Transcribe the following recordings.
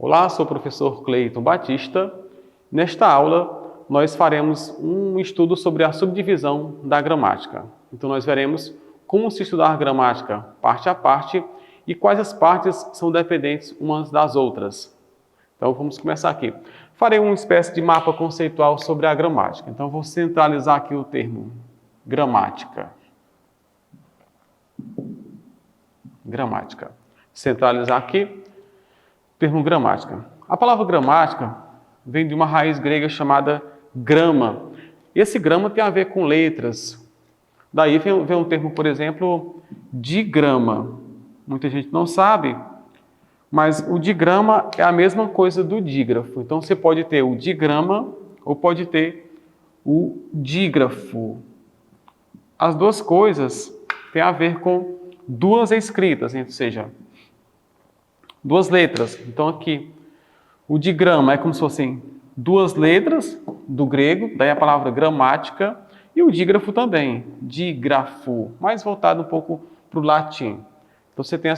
Olá, sou o professor Cleiton Batista. Nesta aula, nós faremos um estudo sobre a subdivisão da gramática. Então, nós veremos como se estudar gramática parte a parte e quais as partes são dependentes umas das outras. Então, vamos começar aqui. Farei uma espécie de mapa conceitual sobre a gramática. Então, vou centralizar aqui o termo gramática. Gramática. Centralizar aqui o termo gramática. A palavra gramática vem de uma raiz grega chamada grama. Esse grama tem a ver com letras. Daí vem um termo, por exemplo, digrama. Muita gente não sabe, mas o digrama é a mesma coisa do dígrafo. Então, você pode ter o digrama ou pode ter o dígrafo. As duas coisas têm a ver com duas escritas, ou seja, duas letras. Então, aqui, o digrama é como se fossem duas letras do grego, daí a palavra gramática, e o dígrafo também, dígrafo, mais voltado um pouco para o latim. Então, você tem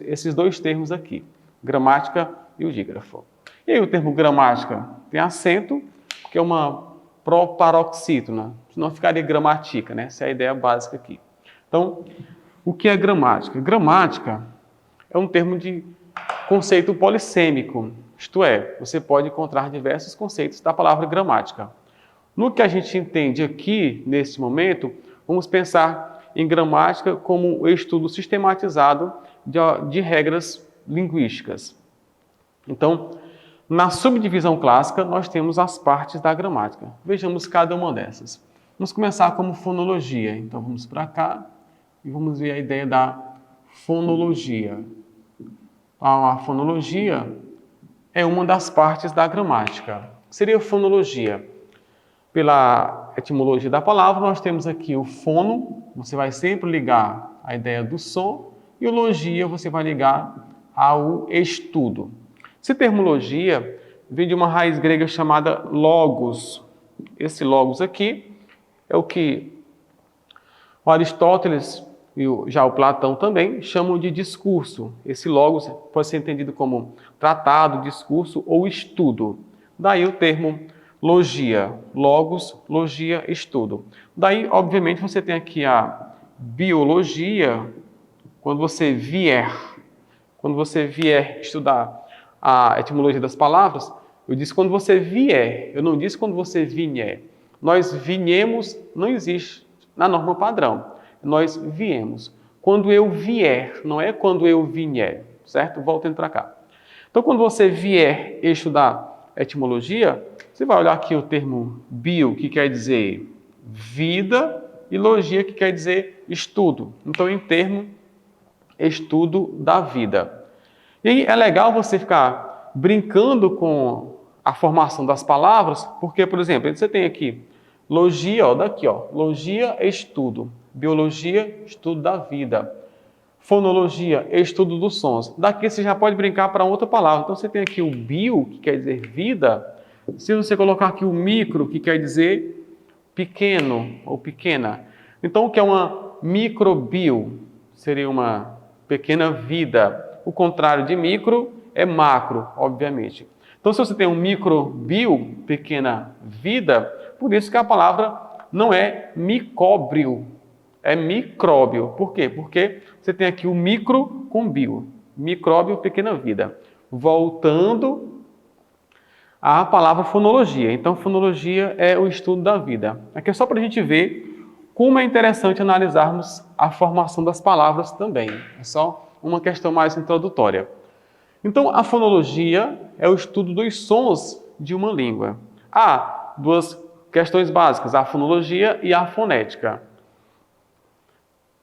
esses dois termos aqui, gramática e o dígrafo. E aí o termo gramática tem acento, que é uma proparoxítona, senão ficaria gramatica, né? Essa é a ideia básica aqui. Então, o que é gramática? Gramática é um termo de conceito polissêmico, isto é, você pode encontrar diversos conceitos da palavra gramática. No que a gente entende aqui, nesse momento, vamos pensar em gramática como o estudo sistematizado de regras linguísticas. Então, na subdivisão clássica, nós temos as partes da gramática. Vejamos cada uma dessas. Vamos começar como fonologia. Então, vamos para cá e vamos ver a ideia da fonologia. A fonologia é uma das partes da gramática. O que seria fonologia? Pela etimologia da palavra, nós temos aqui o fono, você vai sempre ligar a ideia do som, e o logia você vai ligar ao estudo. Esse termo logia vem de uma raiz grega chamada logos. Esse logos aqui é o que o Aristóteles e já o Platão também chamam de discurso. Esse logos pode ser entendido como tratado, discurso ou estudo. Daí o termo logia, logos, logia, estudo. Daí, obviamente, você tem aqui a biologia, quando você vier estudar a etimologia das palavras, eu disse quando você vier, eu não disse quando você vier. Nós vinhemos, não existe na norma padrão. Nós viemos. Quando eu vier, não é quando eu vier, certo? Voltando para cá. Então, quando você vier estudar etimologia, você vai olhar aqui o termo bio, que quer dizer vida, e logia, que quer dizer estudo. Então, em termo, estudo da vida. E aí é legal você ficar brincando com a formação das palavras, porque, por exemplo, você tem aqui logia, daqui, logia, estudo. Biologia, estudo da vida. Fonologia, estudo dos sons. Daqui você já pode brincar para outra palavra. Então, você tem aqui o bio, que quer dizer vida. Se você colocar aqui o micro, que quer dizer pequeno ou pequena. Então, o que é uma microbio? Seria uma pequena vida. O contrário de micro é macro, obviamente. Então, se você tem um microbio, pequena vida, por isso que a palavra não é micóbrio, é micróbio. Por quê? Porque você tem aqui o micro com bio. Micróbio, pequena vida. Voltando à palavra fonologia. Então, fonologia é o estudo da vida. Aqui é só para a gente ver como é interessante analisarmos a formação das palavras também. É só uma questão mais introdutória. Então, a fonologia é o estudo dos sons de uma língua. Há duas questões básicas, a fonologia e a fonética.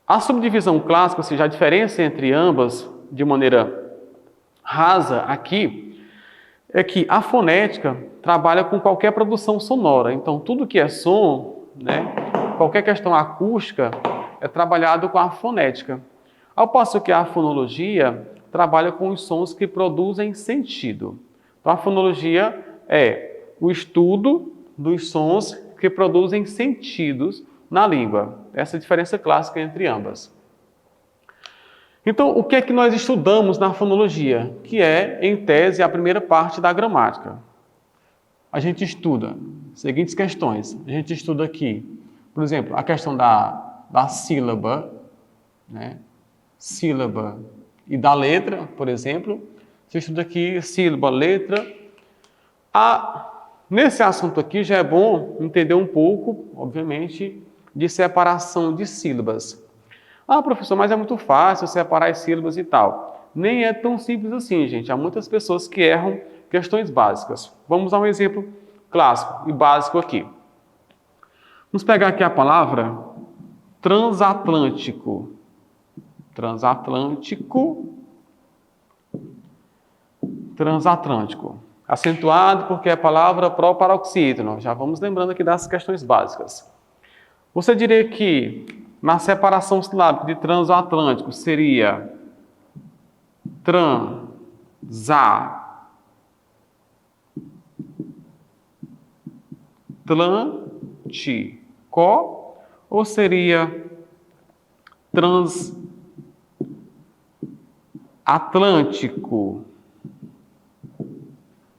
A subdivisão clássica, ou seja, a diferença entre ambas, de maneira rasa aqui, é que a fonética trabalha com qualquer produção sonora. Então, tudo que é som, né, qualquer questão acústica, é trabalhado com a fonética. Ao passo que a fonologia trabalha com os sons que produzem sentido. Então, a fonologia é o estudo dos sons que produzem sentidos na língua. Essa é a diferença clássica entre ambas. Então, o que é que nós estudamos na fonologia? Que é, em tese, a primeira parte da gramática. A gente estuda seguintes questões. A gente estuda aqui, por exemplo, a questão da sílaba, né? Sílaba e da letra, por exemplo. Você estuda aqui sílaba, letra. Nesse assunto aqui já é bom entender um pouco, obviamente, de separação de sílabas. Professor, mas é muito fácil separar as sílabas e tal. Nem é tão simples assim, gente. Há muitas pessoas que erram questões básicas. Vamos dar um exemplo clássico e básico aqui. Vamos pegar aqui a palavra transatlântico. Transatlântico. Acentuado porque é palavra proparoxítono. Já vamos lembrando aqui das questões básicas. Você diria que na separação silábica de transatlântico seria transatlântico ou seria transatlântico?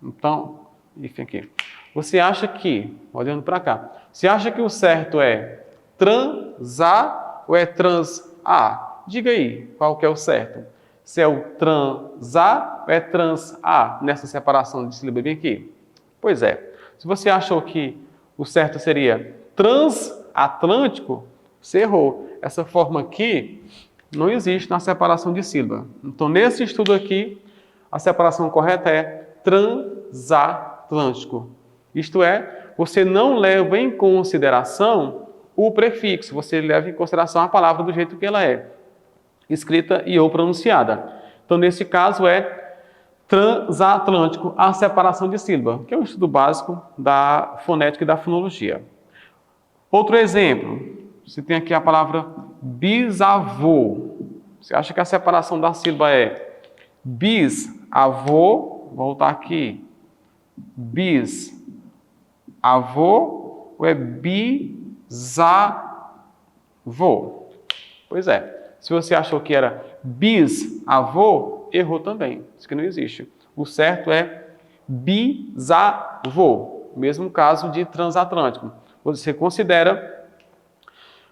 Então, enfim aqui. Você acha que, olhando para cá, você acha que o certo é transar ou é trans-a? Diga aí, qual que é o certo? Se é o transar ou é trans-a nessa separação de sílaba bem aqui? Pois é. Se você achou que o certo seria transatlântico, você errou. Essa forma aqui não existe na separação de sílaba. Então, nesse estudo aqui, a separação correta é transatlântico. Isto é, você não leva em consideração o prefixo, você leva em consideração a palavra do jeito que ela é, escrita e ou pronunciada. Então, nesse caso, é transatlântico a separação de sílaba, que é um estudo básico da fonética e da fonologia. Outro exemplo, você tem aqui a palavra bisavô. Você acha que a separação da sílaba é bisavô? Vou voltar aqui. Bisavô ou é bisavô? Pois é. Se você achou que era bisavô, errou também. Isso que não existe. O certo é bisavô. Mesmo caso de transatlântico. Você considera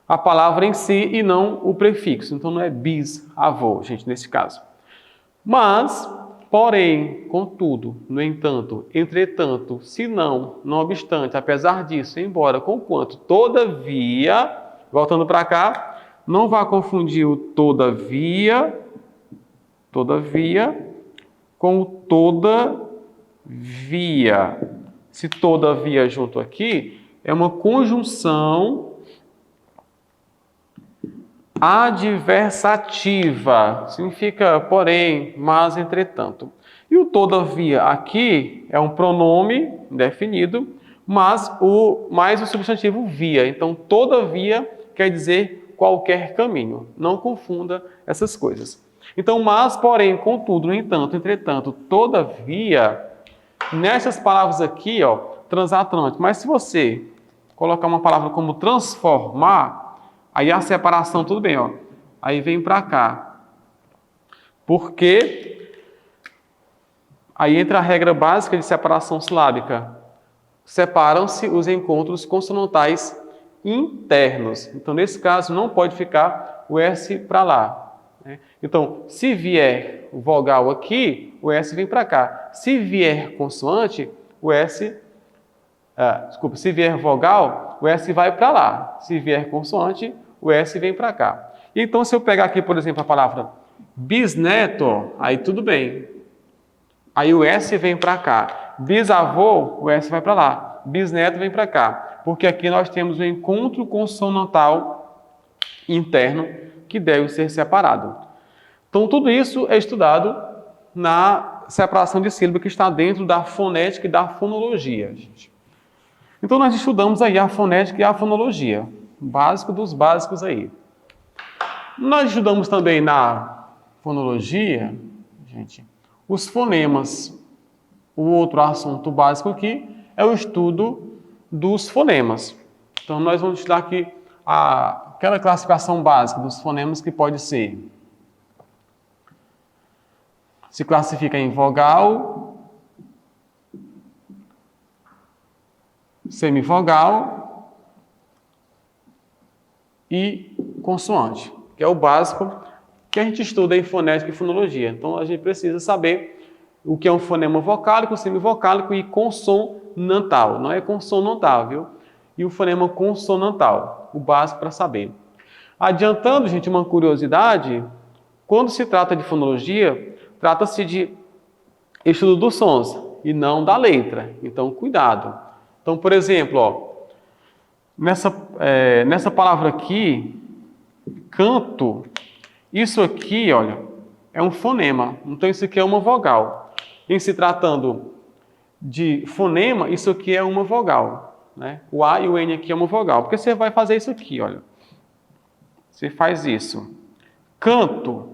a palavra em si e não o prefixo. Então não é bisavô, gente, nesse caso. Mas, porém, contudo, no entanto, entretanto, se não, não obstante, apesar disso, embora, conquanto, todavia, voltando para cá, não vá confundir o todavia com o todavia. Se todavia junto aqui, é uma conjunção adversativa. Significa, porém, mas, entretanto. E o todavia aqui é um pronome definido, mas mais o substantivo via. Então, todavia quer dizer qualquer caminho. Não confunda essas coisas. Então, mas, porém, contudo, no entanto, entretanto, todavia, nessas palavras aqui, ó, transatlântico. Mas se você colocar uma palavra como transformar, aí a separação, tudo bem, ó. Aí vem para cá. Porque aí entra a regra básica de separação silábica. Separam-se os encontros consonantais internos. Então, nesse caso, não pode ficar o S para lá. Então, se vier vogal aqui, o S vem para cá. Se vier consoante, o S... se vier vogal, o S vai para lá. Se vier consoante, o S vem para cá. Então, se eu pegar aqui, por exemplo, a palavra bisneto, aí tudo bem. Aí o S vem para cá. Bisavô, o S vai para lá. Bisneto vem para cá. Porque aqui nós temos um encontro consonantal interno que deve ser separado. Então, tudo isso é estudado na separação de sílaba que está dentro da fonética e da fonologia, gente. Então, nós estudamos aí a fonética e a fonologia. Básico dos básicos aí. Nós estudamos também na fonologia, gente, os fonemas. O outro assunto básico aqui é o estudo dos fonemas. Então, nós vamos estudar aqui aquela classificação básica dos fonemas que pode ser se classifica em vogal, semivogal e consoante, que é o básico que a gente estuda em fonética e fonologia. Então, a gente precisa saber o que é um fonema vocálico, semivocálico e consonantal. Não é consonantal, viu? E o fonema consonantal, o básico para saber. Adiantando, gente, uma curiosidade, quando se trata de fonologia, trata-se de estudo dos sons e não da letra. Então, cuidado. Então, por exemplo, ó, nessa palavra aqui, canto, isso aqui, olha, é um fonema. Então, isso aqui é uma vogal. Em se tratando de fonema, isso aqui é uma vogal, né? O A e o N aqui é uma vogal. Porque você vai fazer isso aqui, olha. Você faz isso. Canto.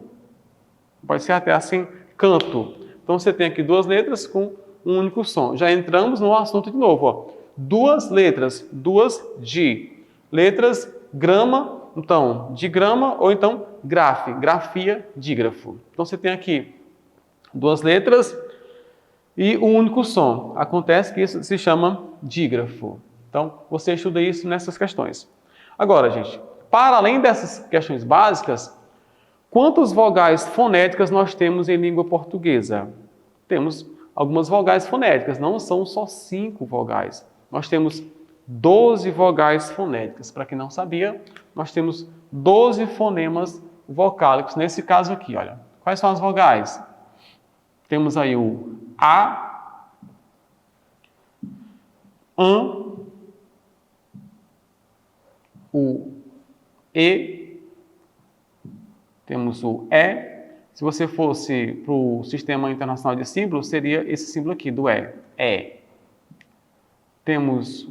Pode ser até assim, canto. Então, você tem aqui duas letras com um único som. Já entramos no assunto de novo, ó. Duas letras, duas de. Letras, grama, então, digrama ou então grafia, dígrafo. Então, você tem aqui duas letras e um único som. Acontece que isso se chama dígrafo. Então, você estuda isso nessas questões. Agora, gente, para além dessas questões básicas, quantas vogais fonéticas nós temos em língua portuguesa? Temos algumas vogais fonéticas, não são só 5 vogais. Nós temos 12 vogais fonéticas. Para quem não sabia, nós temos 12 fonemas vocálicos. Nesse caso aqui, olha. Quais são as vogais? Temos aí o A, AN, o E, temos o E. Se você fosse para o Sistema Internacional de Símbolos, seria esse símbolo aqui, do E. E. Temos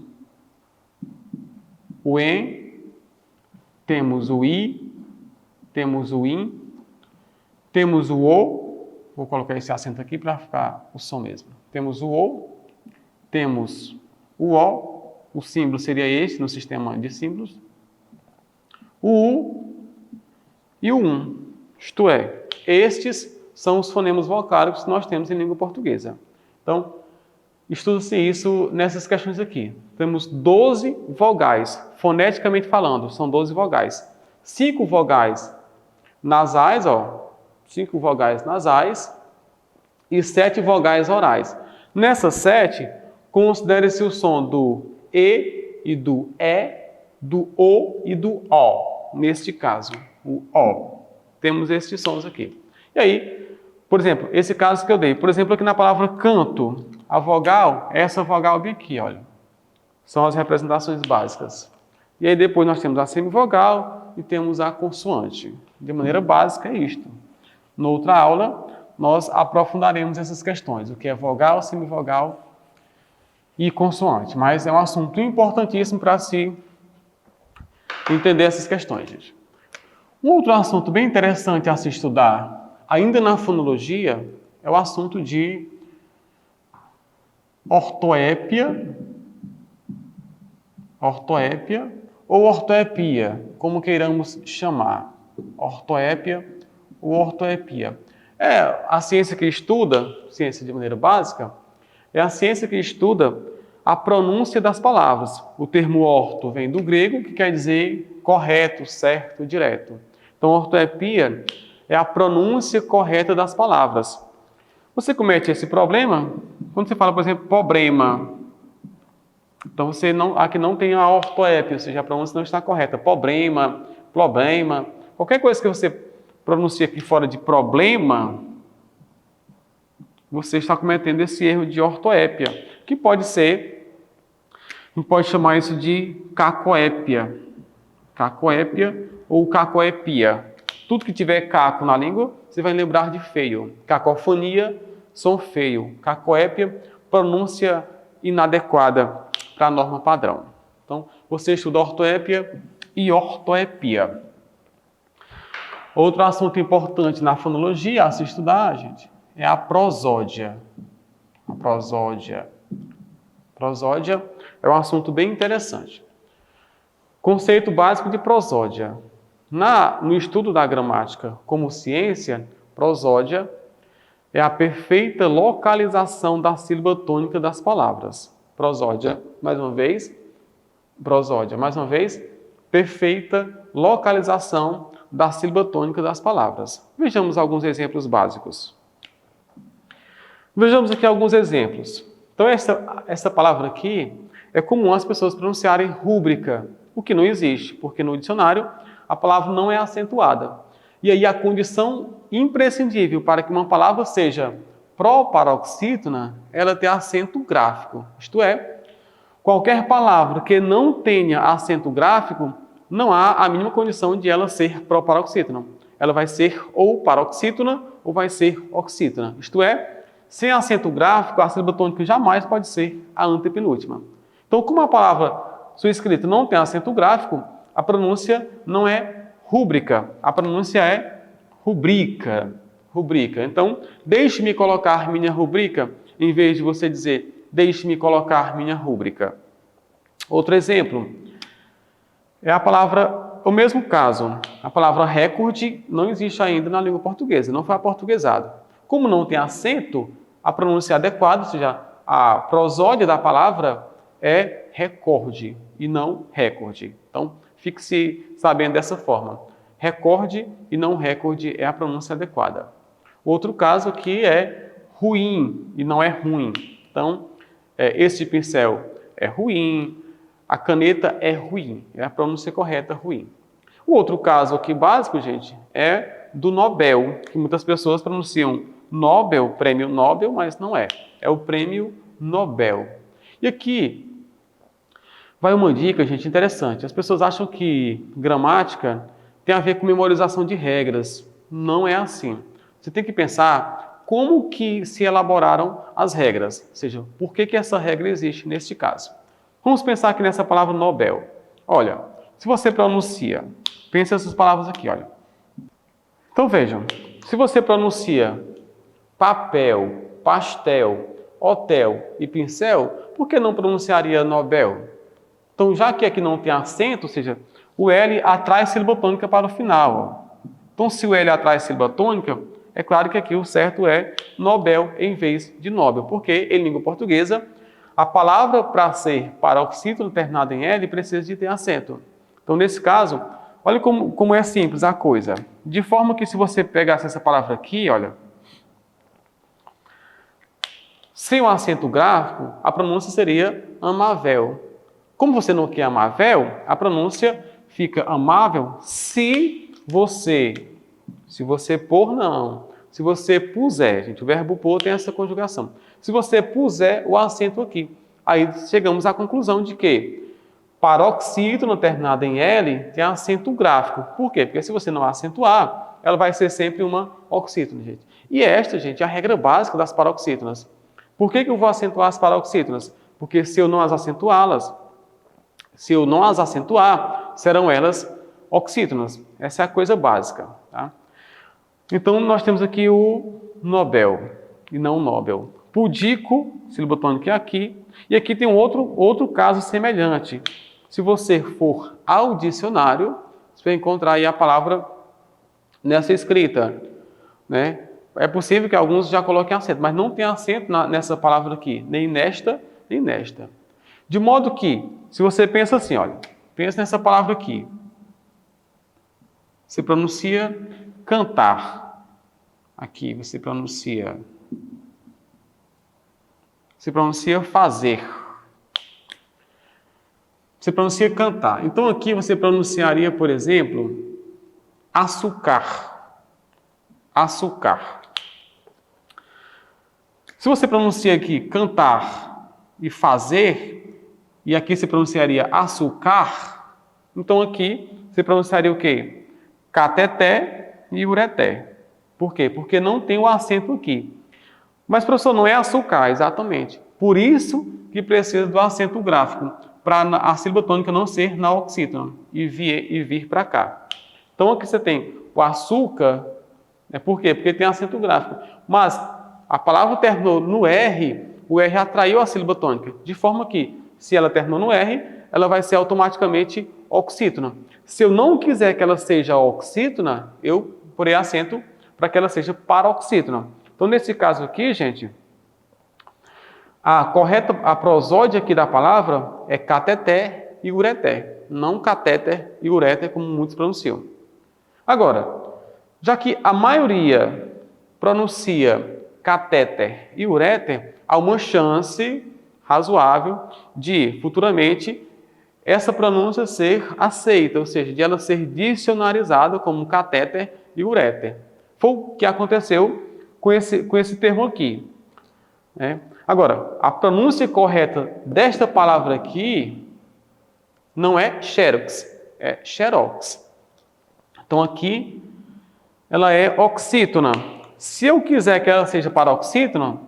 o EN, temos o I, temos o IN, temos o O. Vou colocar esse acento aqui para ficar o som mesmo. Temos o O, temos o símbolo seria este no sistema de símbolos, o U e o isto é, estes são os fonemas vocálicos que nós temos em língua portuguesa. Então, estuda-se isso nessas questões aqui. Temos 12 vogais, foneticamente falando, são 12 vogais. 5 vogais nasais, ó, 5 vogais nasais e 7 vogais orais. Nessas 7, considere-se o som do E do O e do O. Neste caso, o O. Temos estes sons aqui. E aí, por exemplo, esse caso que eu dei. Por exemplo, aqui na palavra canto, a vogal é essa vogal bem aqui, olha. São as representações básicas. E aí depois nós temos a semivogal e temos a consoante. De maneira básica é isto. Na outra aula, nós aprofundaremos essas questões. O que é vogal, semivogal e consoante. Mas é um assunto importantíssimo para se entender essas questões, gente. Um outro assunto bem interessante a se estudar, ainda na fonologia, é o assunto de ortoépia ou ortoepia, como queiramos chamar. Ortoépia ou ortoepia. É a ciência que estuda, ciência de maneira básica, é a ciência que estuda a pronúncia das palavras. O termo orto vem do grego, que quer dizer correto, certo, direto. Então, ortoepia é a pronúncia correta das palavras. Você comete esse problema quando você fala, por exemplo, problema. Então, aqui não tem a ortoépia, ou seja, a pronúncia não está correta. Problema, qualquer coisa que você pronuncia aqui fora de problema, você está cometendo esse erro de ortoépia, que pode chamar isso de cacoépia. Cacoépia ou cacoepia. Tudo que tiver caco na língua, você vai lembrar de feio. Cacofonia, som feio. Cacoépia, pronúncia inadequada para a norma padrão. Então, você estuda ortoépia e ortoepia. Outro assunto importante na fonologia a se estudar, gente, é a prosódia. A prosódia. Prosódia é um assunto bem interessante. Conceito básico de prosódia. No estudo da gramática como ciência, prosódia é a perfeita localização da sílaba tônica das palavras. Prosódia, mais uma vez. Prosódia, mais uma vez. Perfeita localização da sílaba tônica das palavras. Vejamos alguns exemplos básicos. Vejamos aqui alguns exemplos. Então, essa palavra aqui é comum as pessoas pronunciarem rúbrica, o que não existe, porque no dicionário a palavra não é acentuada. E aí a condição imprescindível para que uma palavra seja proparoxítona, ela tem acento gráfico. Isto é, qualquer palavra que não tenha acento gráfico, não há a mínima condição de ela ser proparoxítona. Ela vai ser ou paroxítona ou vai ser oxítona. Isto é, sem acento gráfico, a sílaba tônica jamais pode ser a antepenúltima. Então, como a palavra, sua escrita não tem acento gráfico, a pronúncia não é rúbrica, a pronúncia é rubrica. Rubrica. Então, deixe-me colocar minha rubrica, em vez de você dizer, deixe-me colocar minha rúbrica. Outro exemplo é a palavra, o mesmo caso, a palavra recorde não existe ainda na língua portuguesa, não foi aportuguesado. Como não tem acento, a pronúncia adequada, ou seja, a prosódia da palavra é recorde e não recorde. Então, fique-se sabendo dessa forma. Recorde e não recorde é a pronúncia adequada. Outro caso aqui é ruim e não é ruim. Então, este pincel é ruim, a caneta é ruim, é a pronúncia correta, ruim. O outro caso aqui básico, gente, é do Nobel, que muitas pessoas pronunciam Nobel, prêmio Nobel, mas não é. É o prêmio Nobel. E aqui vai uma dica, gente, interessante. As pessoas acham que gramática tem a ver com memorização de regras. Não é assim. Você tem que pensar como que se elaboraram as regras. Ou seja, por que essa regra existe neste caso. Vamos pensar aqui nessa palavra Nobel. Olha, se você pronuncia, pense essas palavras aqui, olha. Então vejam, se você pronuncia papel, pastel, hotel e pincel, por que não pronunciaria Nobel? Então, já que aqui não tem acento, ou seja, o L atrai sílaba tônica para o final. Ó. Então, se o L atrai sílaba tônica, é claro que aqui o certo é Nobel em vez de Nobel, porque em língua portuguesa, a palavra para ser paroxítono terminada em L precisa de ter acento. Então, nesse caso, olha como é simples a coisa. De forma que se você pegasse essa palavra aqui, olha, sem o acento gráfico, a pronúncia seria amável. Como você não quer amável, a pronúncia fica amável se você pôr, não. Se você puser, gente, o verbo pôr tem essa conjugação. Se você puser o acento aqui, aí chegamos à conclusão de que paroxítono terminado em L tem acento gráfico. Por quê? Porque se você não acentuar, ela vai ser sempre uma oxítona, gente. E esta, gente, é a regra básica das paroxítonas. Por que eu vou acentuar as paroxítonas? Porque se eu não as acentuar, serão elas oxítonas. Essa é a coisa básica. Tá? Então, nós temos aqui o Nobel e não o Nobel. Pudico, sílaba tônica é aqui. E aqui tem outro caso semelhante. Se você for ao dicionário, você vai encontrar aí a palavra nessa escrita. Né? É possível que alguns já coloquem acento, mas não tem acento nessa palavra aqui, nem nesta, nem nesta. De modo que, se você pensa assim, olha, pensa nessa palavra aqui. Você pronuncia cantar. Aqui você pronuncia fazer. Você pronuncia cantar. Então aqui você pronunciaria, por exemplo, açúcar. Açúcar. Se você pronuncia aqui cantar e fazer, e aqui você pronunciaria açúcar, então aqui você pronunciaria o quê? Cateté e ureté. Por quê? Porque não tem o acento aqui. Mas, professor, não é açúcar, exatamente. Por isso que precisa do acento gráfico, para a sílaba tônica não ser na oxítona e vir para cá. Então, aqui você tem o açúcar, por quê? Porque tem acento gráfico. Mas a palavra terminou no R, o R atraiu a sílaba tônica, de forma que, se ela terminou no R, ela vai ser automaticamente oxítona. Se eu não quiser que ela seja oxítona, eu porei acento para que ela seja paroxítona. Então, nesse caso aqui, gente, a prosódia aqui da palavra é cateter e ureter, não catéter e ureter, como muitos pronunciam. Agora, já que a maioria pronuncia catéter e ureter, há uma chance razoável de, futuramente, essa pronúncia ser aceita, ou seja, de ela ser dicionarizada como catéter e ureter. Foi o que aconteceu com esse termo aqui. Né? Agora, a pronúncia correta desta palavra aqui não é xerox, é xerox. Então aqui ela é oxítona. Se eu quiser que ela seja paroxítona,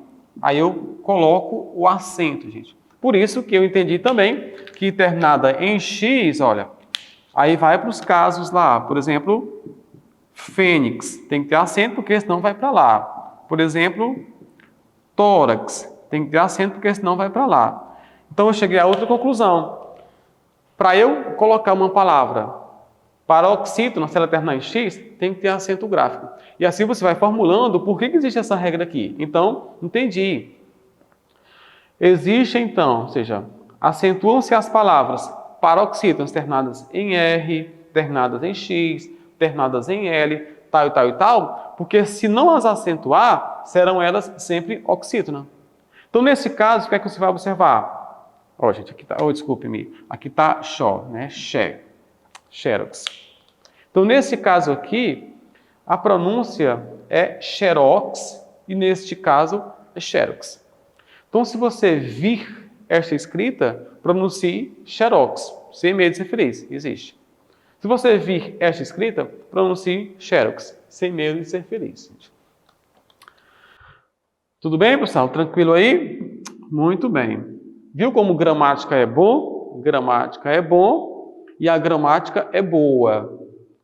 aí eu coloco o acento, gente. Por isso que eu entendi também que terminada em X, olha, aí vai para os casos lá. Por exemplo, fênix, tem que ter acento porque senão vai para lá. Por exemplo, tórax, tem que ter acento porque senão vai para lá. Então eu cheguei a outra conclusão. Para eu colocar uma palavra paroxítona, se ela terminar em X, tem que ter acento gráfico. E assim você vai formulando por que existe essa regra aqui. Então, entendi. Existe então, ou seja, acentuam-se as palavras paroxítonas terminadas em R, terminadas em X, terminadas em L, tal e tal e tal, porque se não as acentuar, serão elas sempre oxítonas. Então, nesse caso, o que é que você vai observar? Ó, gente, aqui tá, desculpe-me, aqui está xó, né? Xerox. Então, nesse caso aqui, a pronúncia é xerox e, neste caso, é xerox. Então, se você vir esta escrita, pronuncie xerox, sem medo de ser feliz, existe. Se você vir esta escrita, pronuncie xerox, sem medo de ser feliz. Tudo bem, pessoal? Tranquilo aí? Muito bem. Viu como gramática é bom? Gramática é bom e a gramática é boa.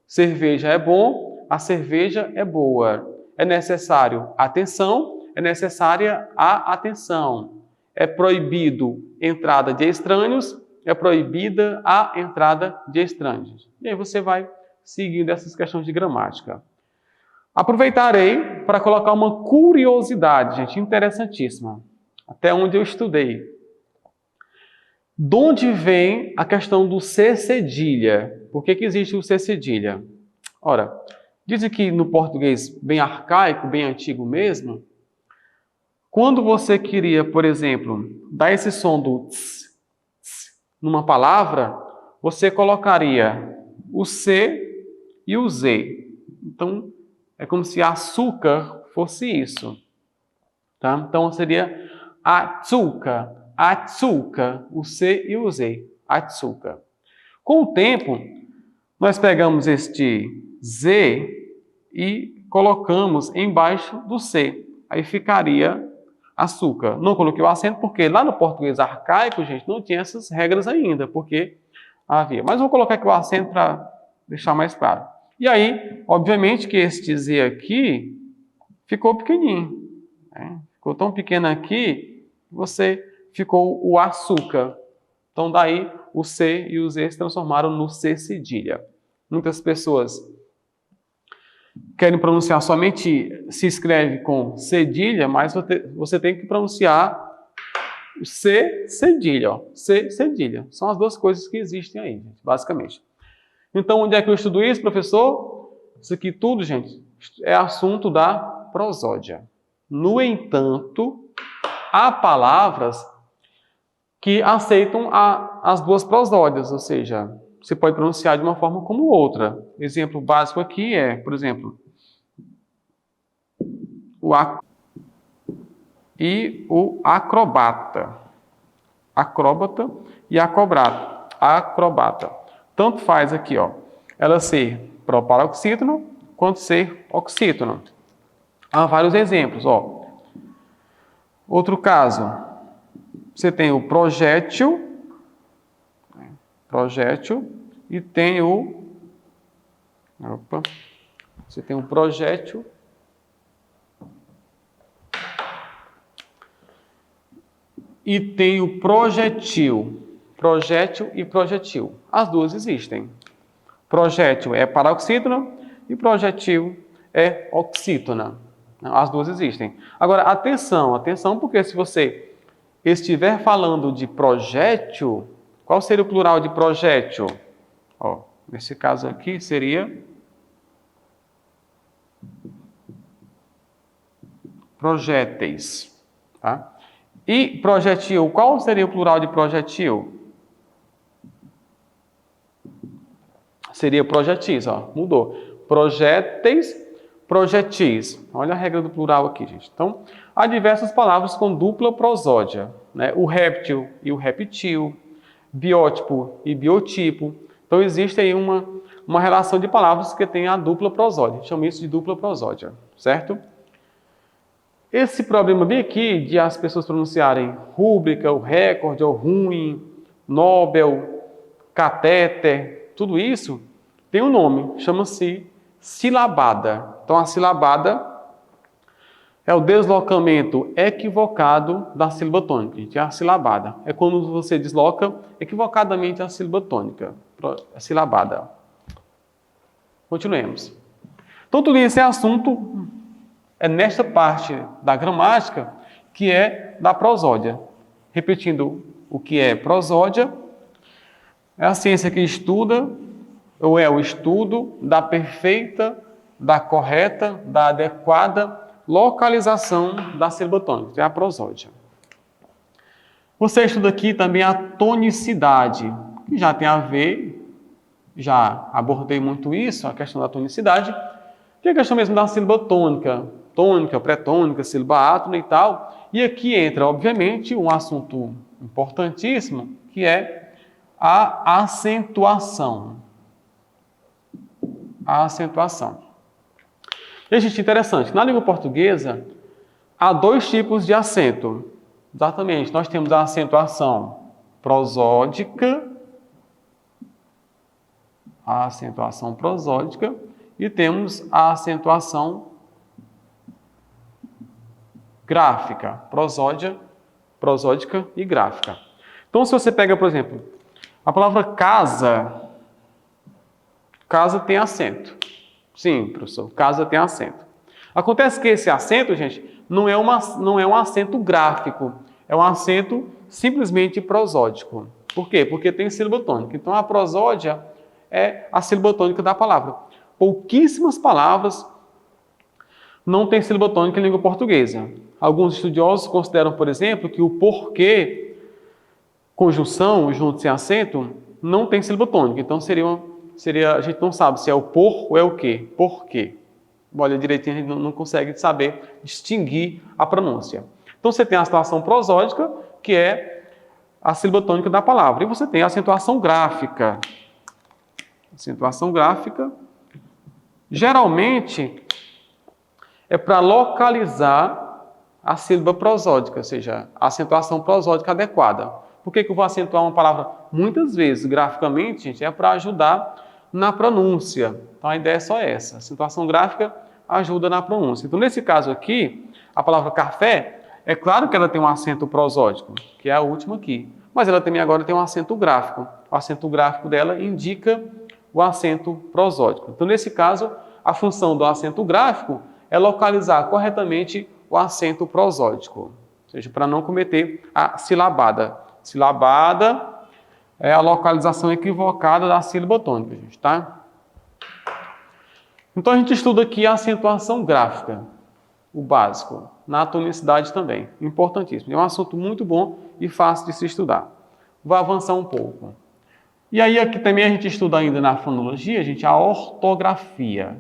Cerveja é bom, a cerveja é boa. É necessário atenção, é necessária a atenção. É proibido entrada de estranhos, é proibida a entrada de estranhos. E aí você vai seguindo essas questões de gramática. Aproveitarei para colocar uma curiosidade, gente, interessantíssima, até onde eu estudei. De onde vem a questão do C cedilha? Por que existe o C cedilha? Ora, dizem que no português bem arcaico, bem antigo mesmo, quando você queria, por exemplo, dar esse som do tss, tss, numa palavra, você colocaria o C e o Z. Então, é como se açúcar fosse isso. Tá? Então, seria açúcar, açúcar, o C e o Z, açúcar. Com o tempo, nós pegamos este Z e colocamos embaixo do C. Aí ficaria açúcar. Não coloquei o acento porque lá no português arcaico, gente, não tinha essas regras ainda, porque havia. Mas vou colocar aqui o acento para deixar mais claro. E aí, obviamente que este Z aqui ficou pequenininho. Né? Ficou tão pequeno aqui, você ficou o açúcar. Então, daí, o C e o Z se transformaram no C cedilha. Muitas pessoas querem pronunciar somente, se escreve com cedilha, mas você tem que pronunciar o C cedilha. Ó. C cedilha. São as duas coisas que existem aí, gente, basicamente. Então, onde é que eu estudo isso, professor? Isso aqui tudo, gente, é assunto da prosódia. No entanto, há palavras que aceitam as duas prosódias, ou seja, você pode pronunciar de uma forma como outra. Exemplo básico aqui é, por exemplo, o e o acrobata. Acróbata e acobrata. Acrobata. Tanto faz aqui, ó, ela ser proparoxítona quanto ser oxítona. Há vários exemplos, ó. Outro caso, você tem o projétil, e tem o... você tem o projétil e tem o projetil. Projétil e projetil. As duas existem. Projétil é paroxítona e projetil é oxítona. As duas existem. Agora, atenção, porque se você estiver falando de projétil, qual seria o plural de projétil? Ó, nesse caso aqui seria projéteis. Tá? E projetil, qual seria o plural de projetil? Seria projetis, ó, mudou. Projéteis, projetis. Olha a regra do plural aqui, gente. Então, há diversas palavras com dupla prosódia, né? O réptil e o reptil, biótipo e biotipo. Então, existe aí uma relação de palavras que tem a dupla prosódia. A gente chama isso de dupla prosódia, certo? Esse problema bem aqui de as pessoas pronunciarem rúbrica, ou recorde, ou ruim, Nobel, catéter, tudo isso tem um nome, chama-se silabada. Então, a silabada é o deslocamento equivocado da sílaba tônica. Gente, é a silabada. É quando você desloca equivocadamente a sílaba tônica. A silabada. Continuemos. Então, tudo isso é assunto, é nesta parte da gramática, que é da prosódia. Repetindo o que é prosódia, é a ciência que estuda, ou é o estudo da perfeita, da correta, da adequada localização da sílaba tônica, é a prosódia. Você estuda aqui também a tonicidade, que já tem a ver, já abordei muito isso, a questão da tonicidade, que é a questão mesmo da sílaba tônica, tônica, pré-tônica, sílaba átona e tal. E aqui entra, obviamente, um assunto importantíssimo, que é a acentuação. A acentuação. E, gente, interessante, na língua portuguesa, há dois tipos de acento. Exatamente, nós temos a acentuação prosódica, e temos a acentuação gráfica, prosódica e gráfica. Então, se você pega, por exemplo, a palavra casa, casa tem acento. Sim, professor, casa tem acento. Acontece que esse acento, gente, não é um acento gráfico, é um acento simplesmente prosódico. Por quê? Porque tem sílaba tônica. Então, a prosódia é a sílaba tônica da palavra. Pouquíssimas palavras não têm sílaba tônica em língua portuguesa. Alguns estudiosos consideram, por exemplo, que o porquê, conjunção, junto sem acento, não tem sílaba tônica. Então, a gente não sabe se é o por ou é o quê. Por quê? Olha direitinho, a gente não consegue saber distinguir a pronúncia. Então, você tem a acentuação prosódica, que é a sílaba tônica da palavra. E você tem a acentuação gráfica. Acentuação gráfica, geralmente, é para localizar a sílaba prosódica, ou seja, a acentuação prosódica adequada. Por que eu vou acentuar uma palavra muitas vezes graficamente, gente? É para ajudar na pronúncia. Então, a ideia é só essa. A acentuação gráfica ajuda na pronúncia. Então, nesse caso aqui, a palavra café, é claro que ela tem um acento prosódico, que é a última aqui. Mas ela também agora tem um acento gráfico. O acento gráfico dela indica o acento prosódico. Então, nesse caso, a função do acento gráfico é localizar corretamente o acento prosódico. Ou seja, para não cometer a silabada. Silabada é a localização equivocada da sílaba tônica, gente, tá? Então, a gente estuda aqui a acentuação gráfica, o básico, na tonicidade também, importantíssimo. É um assunto muito bom e fácil de se estudar. Vou avançar um pouco. E aí, aqui também a gente estuda ainda na fonologia, gente, a ortografia.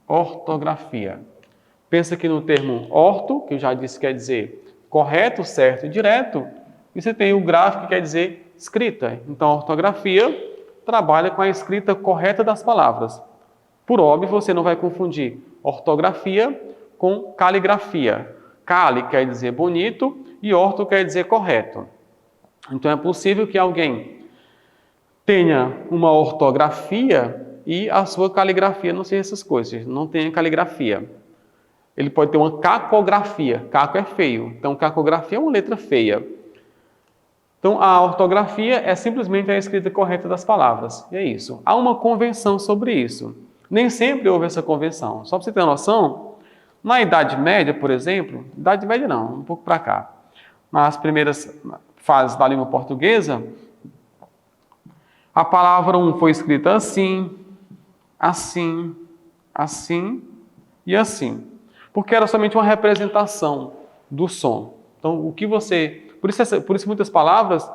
Ortografia. Pensa aqui no termo orto, que eu já disse que quer dizer correto, certo e direto, e você tem o gráfico, que quer dizer escrita. Então, a ortografia trabalha com a escrita correta das palavras. Por óbvio, você não vai confundir ortografia com caligrafia. Cali quer dizer bonito e orto quer dizer correto. Então, é possível que alguém tenha uma ortografia e a sua caligrafia não seja essas coisas, não tenha caligrafia. Ele pode ter uma cacografia. Caco é feio. Então, cacografia é uma letra feia. Então, a ortografia é simplesmente a escrita correta das palavras. E é isso. Há uma convenção sobre isso. Nem sempre houve essa convenção. Só para você ter uma noção, na Idade Média, por exemplo, Idade Média não, um pouco para cá, nas primeiras fases da língua portuguesa, a palavra foi escrita assim, assim, assim e assim. Porque era somente uma representação do som. Então, o que você... Por isso muitas palavras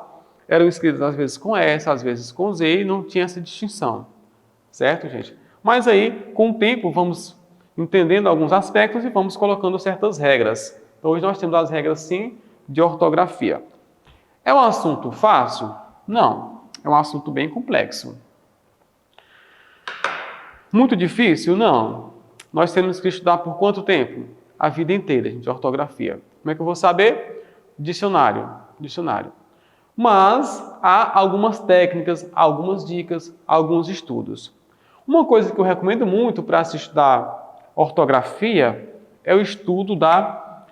eram escritas às vezes com S, às vezes com Z, e não tinha essa distinção. Certo, gente? Mas aí, com o tempo, vamos entendendo alguns aspectos e vamos colocando certas regras. Então, hoje nós temos as regras, sim, de ortografia. É um assunto fácil? Não. É um assunto bem complexo. Muito difícil? Não. Nós temos que estudar por quanto tempo? A vida inteira, gente, ortografia. Como é que eu vou saber? Dicionário. Dicionário. Mas há algumas técnicas, algumas dicas, alguns estudos. Uma coisa que eu recomendo muito para se estudar ortografia é o estudo da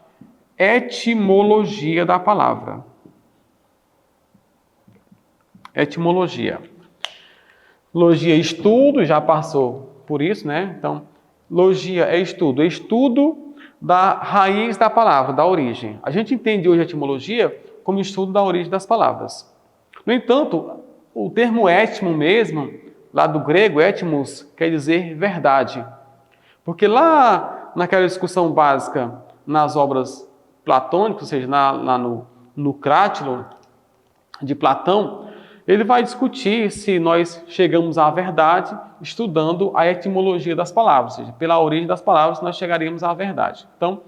etimologia da palavra. Etimologia. Logia é estudo, já passou por isso, né? Então, logia é estudo da raiz da palavra, da origem. A gente entende hoje a etimologia como estudo da origem das palavras. No entanto, o termo étimo mesmo, lá do grego, étimos, quer dizer verdade. Porque lá naquela discussão básica, nas obras platônicas, ou seja, lá no Crátilo de Platão, ele vai discutir se nós chegamos à verdade estudando a etimologia das palavras, ou seja, pela origem das palavras nós chegaríamos à verdade. Então,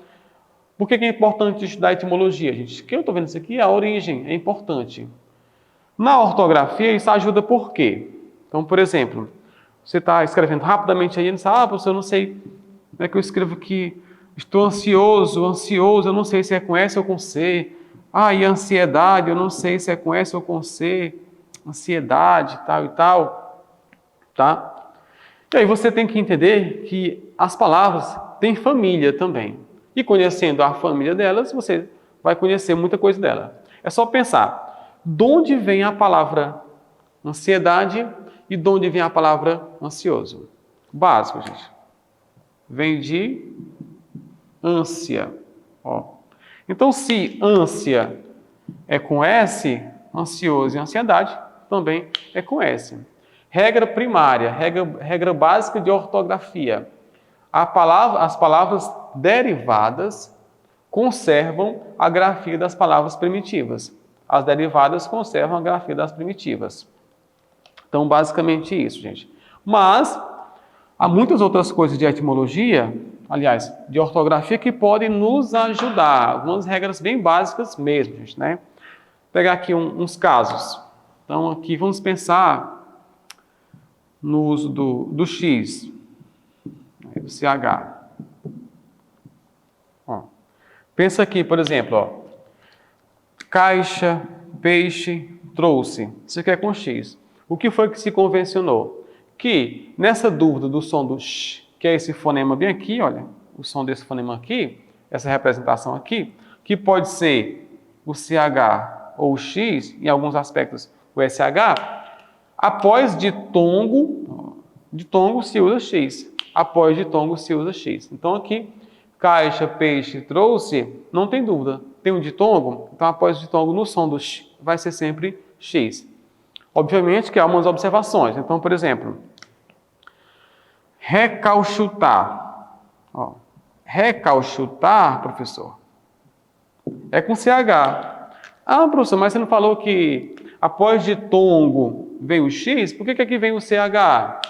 por que é importante estudar a etimologia, gente? O que eu estou vendo isso aqui, a origem é importante. Na ortografia, isso ajuda por quê? Então, por exemplo, você está escrevendo rapidamente aí e diz, professor, eu não sei como é que eu escrevo aqui, estou ansioso, eu não sei se é com S ou com C. E ansiedade, eu não sei se é com S ou com C. Ansiedade, tal e tal, tá? E aí você tem que entender que as palavras têm família também. E conhecendo a família delas, você vai conhecer muita coisa dela. É só pensar, de onde vem a palavra ansiedade e de onde vem a palavra ansioso? Básico, gente. Vem de ânsia. Então, se ânsia é com S, ansioso e ansiedade também é com S. Regra primária, regra básica de ortografia. As palavras derivadas conservam a grafia das palavras primitivas. As derivadas conservam a grafia das primitivas. Então, basicamente isso, gente. Mas há muitas outras coisas de etimologia, aliás, de ortografia, que podem nos ajudar. Algumas regras bem básicas mesmo, gente, né? Vou pegar aqui uns casos. Então, aqui vamos pensar no uso do X, do CH. Pensa aqui, por exemplo, caixa, peixe, trouxe. Isso aqui é com X. O que foi que se convencionou? Que nessa dúvida do som do X, que é esse fonema bem aqui, olha, o som desse fonema aqui, essa representação aqui, que pode ser o CH ou o X, em alguns aspectos o SH, após ditongo se usa X. Após ditongo se usa X. Então aqui, caixa, peixe, trouxe, não tem dúvida. Tem um ditongo, então após o ditongo no som do X vai ser sempre X. Obviamente que há algumas observações. Então, por exemplo, recalchutar. Recalchutar, professor, é com CH. Professor, mas você não falou que após ditongo vem o X? Por que aqui vem o CH?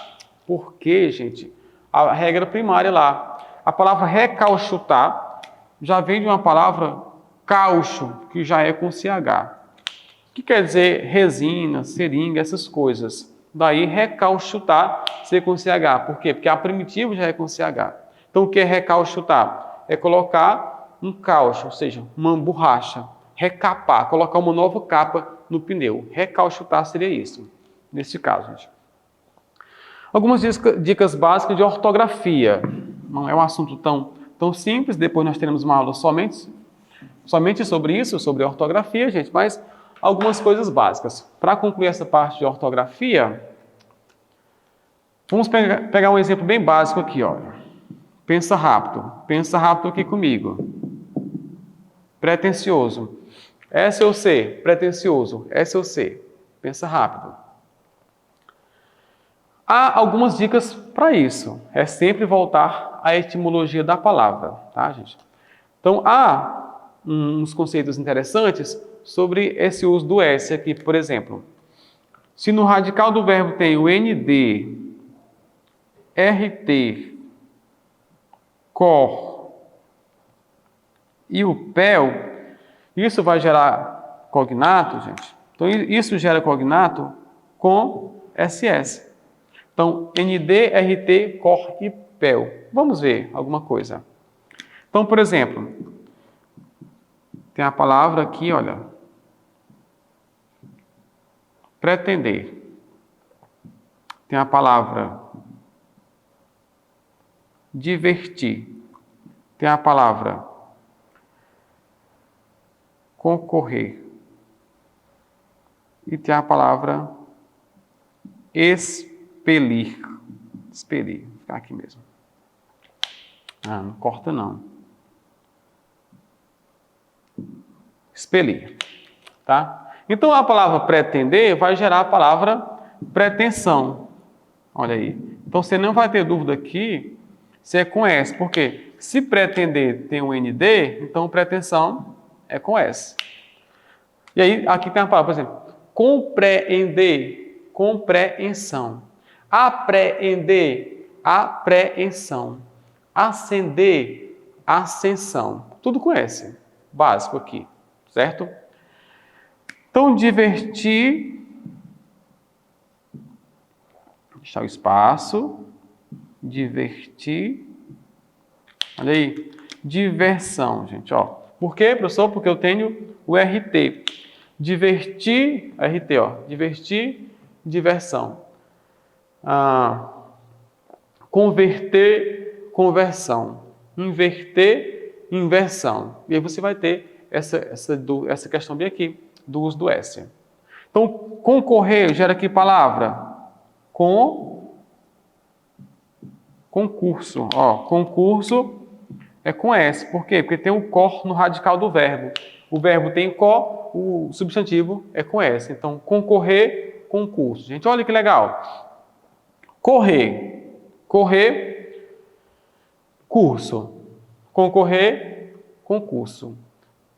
Porque, gente, a regra primária lá, a palavra recalchutar já vem de uma palavra caucho, que já é com CH. Que quer dizer resina, seringa, essas coisas. Daí recalchutar ser com CH. Por quê? Porque a primitiva já é com CH. Então o que é recalchutar? É colocar um caucho, ou seja, uma borracha. Recapar, colocar uma nova capa no pneu. Recalchutar seria isso, nesse caso, gente. Algumas dicas básicas de ortografia. Não é um assunto tão simples, depois nós teremos uma aula somente sobre isso, sobre ortografia, gente, mas algumas coisas básicas. Para concluir essa parte de ortografia, Vamos pegar um exemplo bem básico aqui, olha. Pensa rápido. Pensa rápido aqui comigo. Pretensioso. S ou C? Pretensioso. S ou C? Pensa rápido. Há algumas dicas para isso. É sempre voltar à etimologia da palavra, tá, gente? Então, há uns conceitos interessantes sobre esse uso do S aqui, por exemplo. Se no radical do verbo tem o ND, RT, COR e o PEL, isso vai gerar cognato, gente. Então, isso gera cognato com SS. Então, ND, RT, COR e PEL. Vamos ver alguma coisa. Então, por exemplo, tem a palavra aqui, olha, pretender. Tem a palavra divertir. Tem a palavra concorrer. E tem a palavra expelir. Expelir. Vou ficar aqui mesmo. Ah, não corta não. Expelir. Tá? Então, a palavra pretender vai gerar a palavra pretensão. Olha aí. Então, você não vai ter dúvida aqui se é com S. Por quê? Se pretender tem um ND, então pretensão é com S. E aí, aqui tem a palavra, por exemplo, compreender, compreensão. Apreender, apreensão. Ascender, ascensão. Tudo com S. Básico aqui, certo? Então, divertir, deixar o espaço, divertir, olha aí, diversão, gente, ó. Por quê, professor? Porque eu tenho o RT. Divertir, RT, ó, divertir, diversão. Converter, conversão. Inverter, inversão. E aí você vai ter essa questão bem aqui, do uso do S. Então, concorrer gera que palavra? Concurso. Ó, concurso é com S. Por quê? Porque tem o cor no radical do verbo. O verbo tem cor, o substantivo é com S. Então, concorrer, concurso. Gente, olha que legal. Correr. Correr, curso. Concorrer, concurso.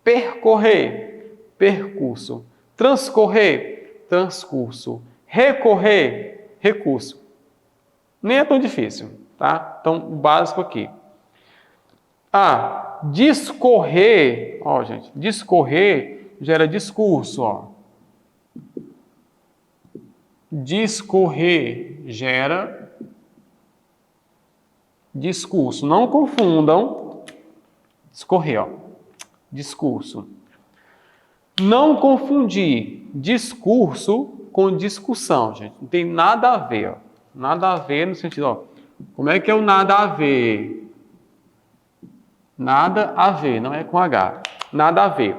Percorrer, percurso. Transcorrer, transcurso. Recorrer, recurso. Nem é tão difícil, tá? Então, o básico aqui. Discorrer, ó, gente, discorrer gera discurso, ó. Discorrer gera discurso. Não confundam. Discorrer, ó. Discurso. Não confundir discurso com discussão, gente. Não tem nada a ver, ó. Nada a ver no sentido, ó. Como é que é o nada a ver? Nada a ver, não é com H. Nada a ver.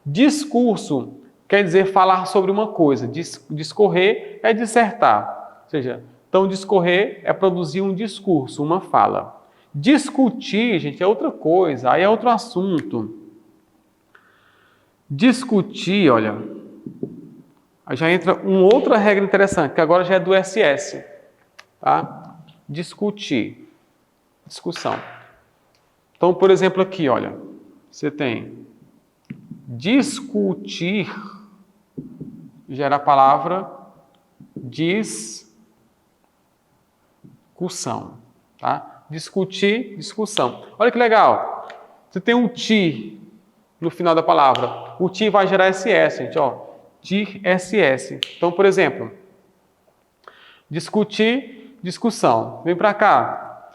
Discurso quer dizer falar sobre uma coisa. Discorrer é dissertar. Ou seja, então discorrer é produzir um discurso, uma fala. Discutir, gente, é outra coisa, aí é outro assunto. Discutir, olha, aí já entra uma outra regra interessante, que agora já é do SS. Tá? Discutir. Discussão. Então, por exemplo, aqui, olha, você tem discutir, gera a palavra discussão, tá? Discutir, discussão. Olha que legal. Você tem um ti no final da palavra. O ti vai gerar SS, gente, ó. Ti, SS. Então, por exemplo, discutir, discussão. Vem para cá.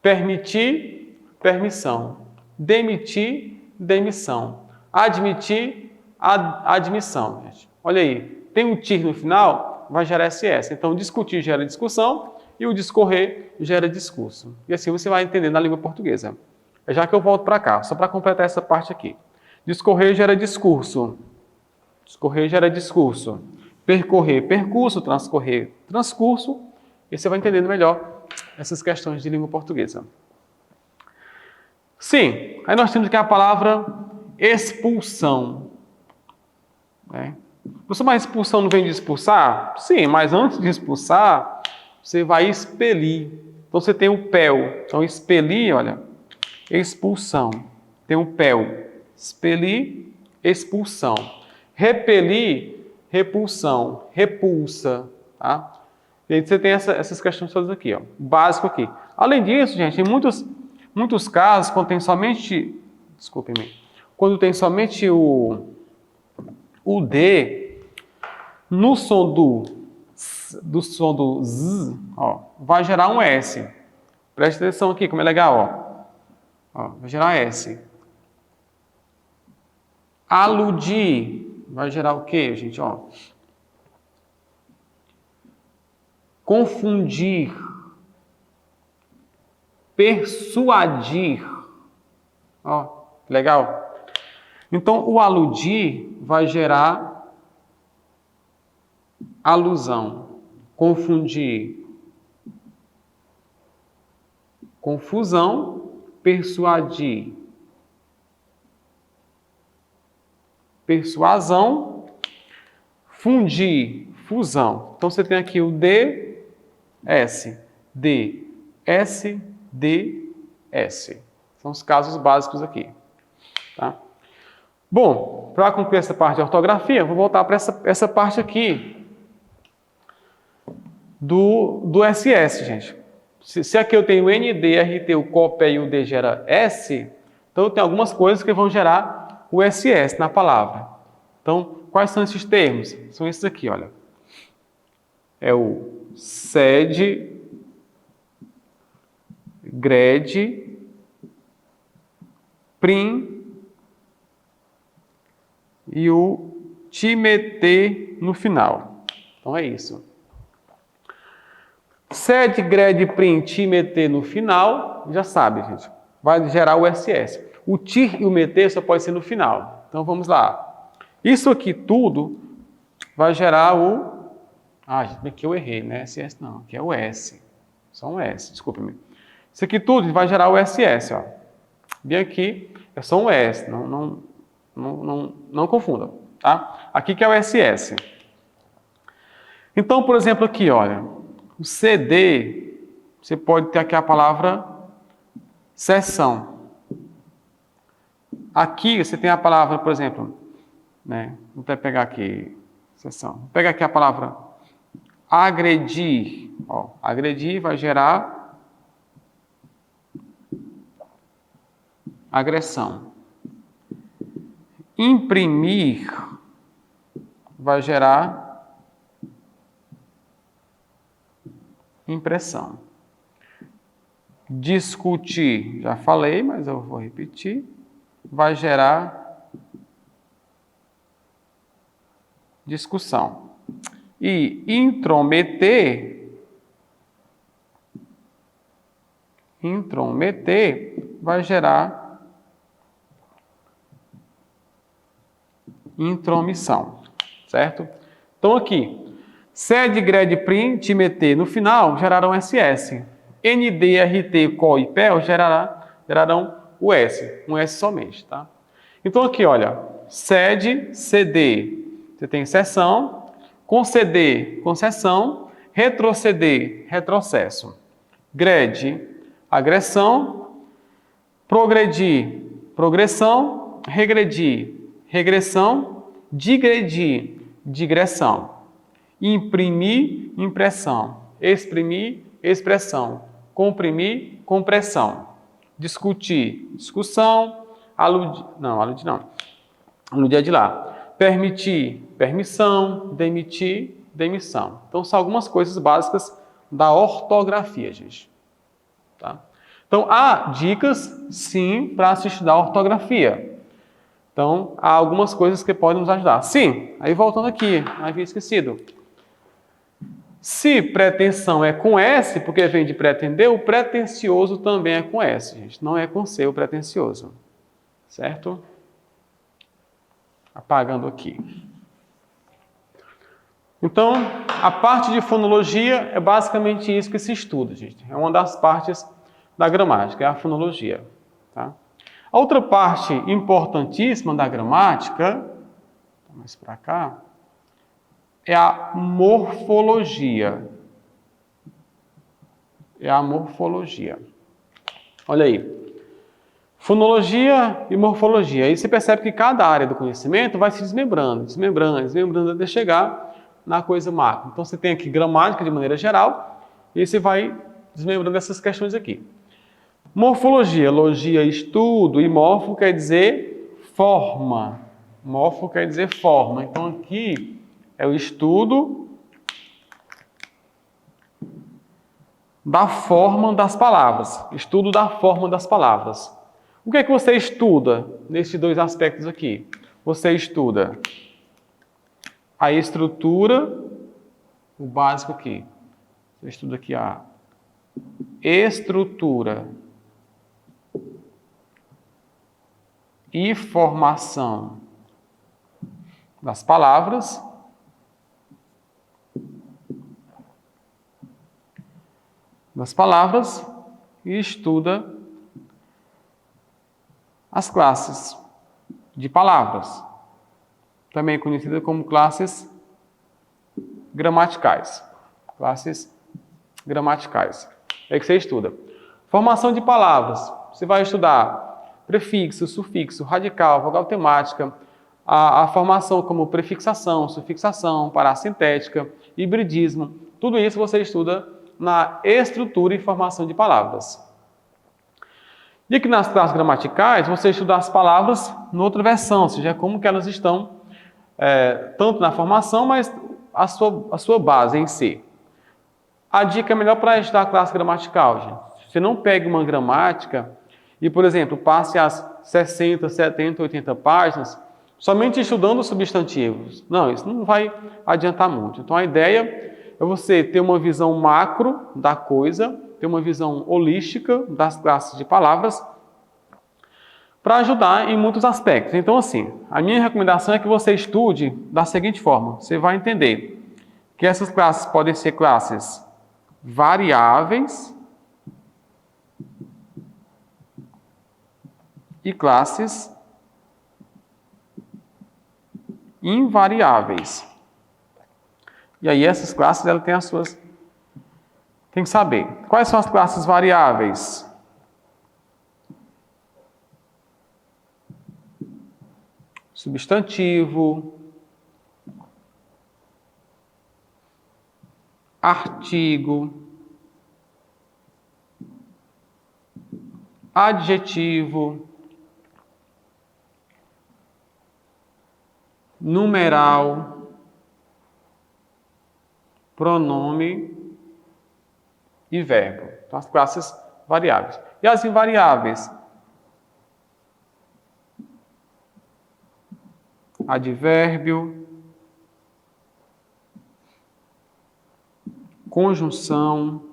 Permitir, permissão. Demitir, demissão. Admitir, admissão. Gente. Olha aí, tem um tir no final, vai gerar SS. Então, discutir gera discussão e o discorrer gera discurso. E assim você vai entender na língua portuguesa. É já que eu volto para cá, só para completar essa parte aqui. Discorrer gera discurso. Discorrer gera discurso. Percorrer, percurso. Transcorrer, transcurso. E você vai entendendo melhor essas questões de língua portuguesa. Sim, aí nós temos aqui a palavra expulsão. Né? Mas expulsão não vem de expulsar? Sim, mas antes de expulsar, você vai expelir. Então você tem o pel. Então expelir, olha, expulsão. Tem o pel. Expelir, expulsão. Repelir, repulsão. Repulsa. Tá? E aí você tem essas questões todas aqui, ó, básico aqui. Além disso, gente, em muitos casos, quando tem somente, quando tem somente o D, no som do som do Z, ó, vai gerar um S. Preste atenção aqui, como é legal, ó, vai gerar S. Aludir vai gerar o quê, gente? Ó, confundir, persuadir. Ó, legal? Então, o aludir vai gerar alusão, confundir, confusão, persuadir, persuasão, fundir, fusão. Então, você tem aqui o D, S, D, S, D, S. São os casos básicos aqui. Tá? Bom, para concluir essa parte de ortografia, vou voltar para essa parte aqui do SS, gente. Se aqui eu tenho ND, RT, o COPE e o D gera S, então eu tenho algumas coisas que vão gerar o SS na palavra. Então, quais são esses termos? São esses aqui, olha. É o SED, GRED, PRIM e o TIMET no final. Então é isso. SED, GRED, PRIM, TIMET no final, já sabe, gente. Vai gerar o SS. O TIR e o MET só pode ser no final. Então vamos lá. Isso aqui tudo vai gerar o... gente, aqui eu errei, né? SS não, aqui é o S. Só um S, desculpe-me. Isso aqui tudo vai gerar o SS, ó. Bem aqui é só um S, não confundam, tá? Aqui que é o SS. Então, por exemplo, aqui, olha, o CD, você pode ter aqui a palavra seção. Aqui você tem a palavra, por exemplo, né? Vou até pegar aqui, seção. Vou pegar aqui a palavra agredir. Ó, agredir vai gerar agressão. Imprimir vai gerar impressão. Discutir, já falei, mas eu vou repetir, vai gerar discussão. E intrometer vai gerar intromissão, certo? Então aqui, SED, GRED, PRIM, TIMET no final gerarão SS. ND, RT, CO e PEL gerarão o S, um S somente, tá? Então aqui, olha, SED, CD, você tem seção, conceder, concessão, retroceder, retrocesso. GRED, agressão, progredir, progressão, regredir, regressão, digredir, digressão, imprimir, impressão, exprimir, expressão, comprimir, compressão, discutir, discussão, aludir é de lá, permitir, permissão, demitir, demissão. Então são algumas coisas básicas da ortografia, gente. Tá? Então há dicas, sim, para se estudar ortografia. Então, há algumas coisas que podem nos ajudar. Sim, aí voltando aqui, havia esquecido. Se pretensão é com S, porque vem de pretender, o pretensioso também é com S, gente. Não é com C o pretensioso. Certo? Apagando aqui. Então, a parte de fonologia é basicamente isso que se estuda, gente. É uma das partes da gramática, é a fonologia. Tá? A outra parte importantíssima da gramática, mais para cá, é a morfologia. É a morfologia. Olha aí. Fonologia e morfologia. Aí você percebe que cada área do conhecimento vai se desmembrando, até chegar na coisa macro. Então você tem aqui gramática de maneira geral, e aí você vai desmembrando essas questões aqui. Morfologia, logia, estudo, e morfo quer dizer forma. Morfo quer dizer forma. Então aqui é o estudo da forma das palavras. Estudo da forma das palavras. O que é que você estuda nesses dois aspectos aqui? Você estuda a estrutura, o básico aqui. Você estuda aqui a estrutura e formação das palavras. E estuda as classes de palavras, também conhecidas como classes gramaticais. Classes gramaticais. É que você estuda. Formação de palavras. Você vai estudar prefixo, sufixo, radical, vogal temática, a formação como prefixação, sufixação, parassintética, hibridismo. Tudo isso você estuda na estrutura e formação de palavras. E aqui nas classes gramaticais, você estuda as palavras em outra versão, ou seja, como que elas estão, tanto na formação, mas a sua base em si. A dica é melhor para estudar a classe gramatical, gente. Você não pega uma gramática e, por exemplo, passe as 60, 70, 80 páginas somente estudando os substantivos. Não, isso não vai adiantar muito. Então, a ideia é você ter uma visão macro da coisa, ter uma visão holística das classes de palavras para ajudar em muitos aspectos. Então, assim, a minha recomendação é que você estude da seguinte forma. Você vai entender que essas classes podem ser classes variáveis e classes invariáveis. E aí essas classes elas têm as suas... Tem que saber. Quais são as classes variáveis? Substantivo, artigo, adjetivo, numeral, pronome e verbo. Então, as classes variáveis. E as invariáveis? Advérbio, conjunção,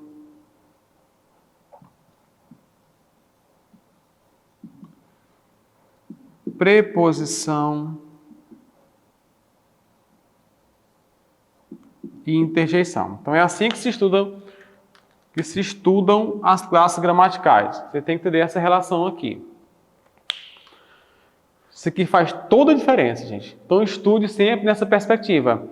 preposição e interjeição. Então, é assim que se estudam as classes gramaticais. Você tem que entender essa relação aqui. Isso aqui faz toda a diferença, gente. Então, estude sempre nessa perspectiva.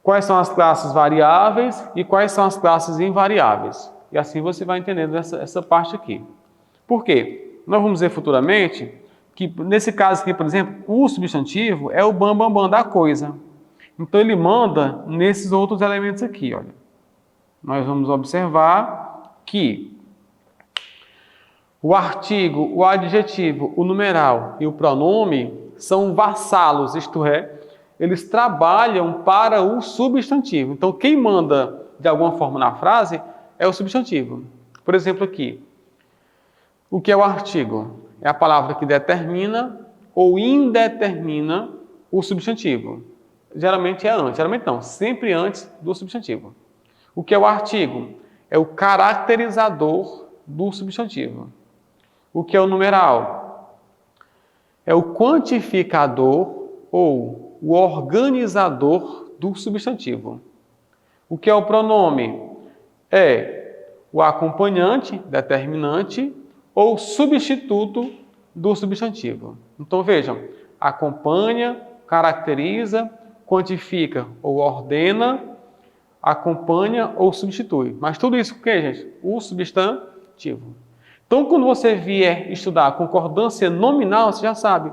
Quais são as classes variáveis e quais são as classes invariáveis. E assim você vai entendendo essa parte aqui. Por quê? Nós vamos ver futuramente que, nesse caso aqui, por exemplo, o substantivo é o bam da coisa. Então, ele manda nesses outros elementos aqui, olha. Nós vamos observar que o artigo, o adjetivo, o numeral e o pronome são vassalos, isto é, eles trabalham para o substantivo. Então, quem manda de alguma forma na frase é o substantivo. Por exemplo, aqui, o que é o artigo? É a palavra que determina ou indetermina o substantivo. Geralmente é antes, geralmente não, sempre antes do substantivo. O que é o artigo? É o caracterizador do substantivo. O que é o numeral? É o quantificador ou o organizador do substantivo. O que é o pronome? É o acompanhante, determinante ou substituto do substantivo. Então vejam, acompanha, caracteriza, quantifica ou ordena, acompanha ou substitui. Mas tudo isso o que, gente? O substantivo. Então, quando você vier estudar a concordância nominal, você já sabe.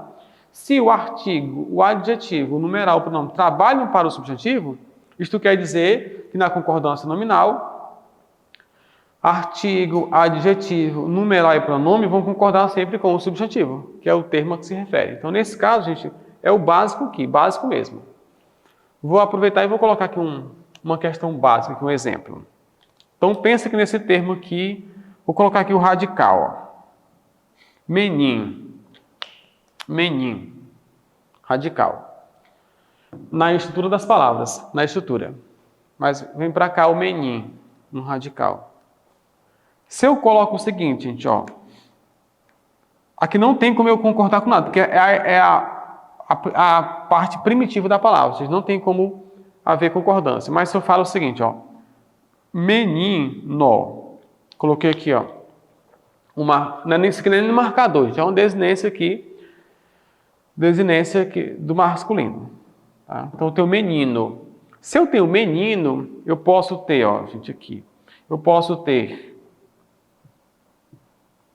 Se o artigo, o adjetivo, o numeral, o pronome trabalham para o substantivo, isto quer dizer que na concordância nominal, artigo, adjetivo, numeral e pronome vão concordar sempre com o substantivo, que é o termo a que se refere. Então, nesse caso, gente, é o básico aqui, básico mesmo. Vou aproveitar e vou colocar aqui uma questão básica, aqui um exemplo. Então, pensa que nesse termo aqui, vou colocar aqui o radical. Ó. Menin, radical. Na estrutura das palavras, na estrutura. Mas vem para cá o menin, no radical. Se eu coloco o seguinte, gente, ó. Aqui não tem como eu concordar com nada, porque é a parte primitiva da palavra. Vocês não tem como haver concordância. Mas se eu falo o seguinte, ó. Menino. Coloquei aqui, ó. Não é nem marcador, gente, é uma desinência aqui. Desinência aqui do masculino. Tá? Então eu tenho menino. Se eu tenho menino, eu posso ter, ó, gente, aqui. Eu posso ter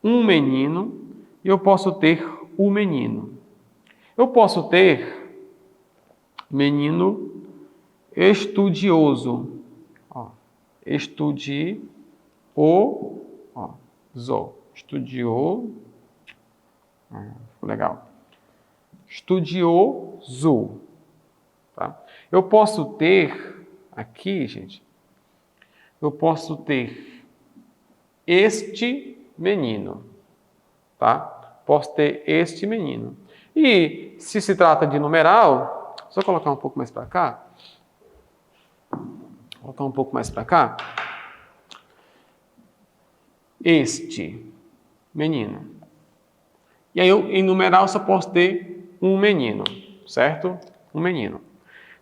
um menino e eu posso ter o menino. Eu posso ter menino estudioso. Ó, estudioso. Estudioso. Legal. Estudioso. Tá? Eu posso ter aqui, gente, eu posso ter este menino, tá? Posso ter este menino. E se se trata de numeral, só colocar um pouco mais para cá. Colocar um pouco mais para cá. Este menino. E aí eu, em numeral, eu só posso ter um menino, certo? Um menino.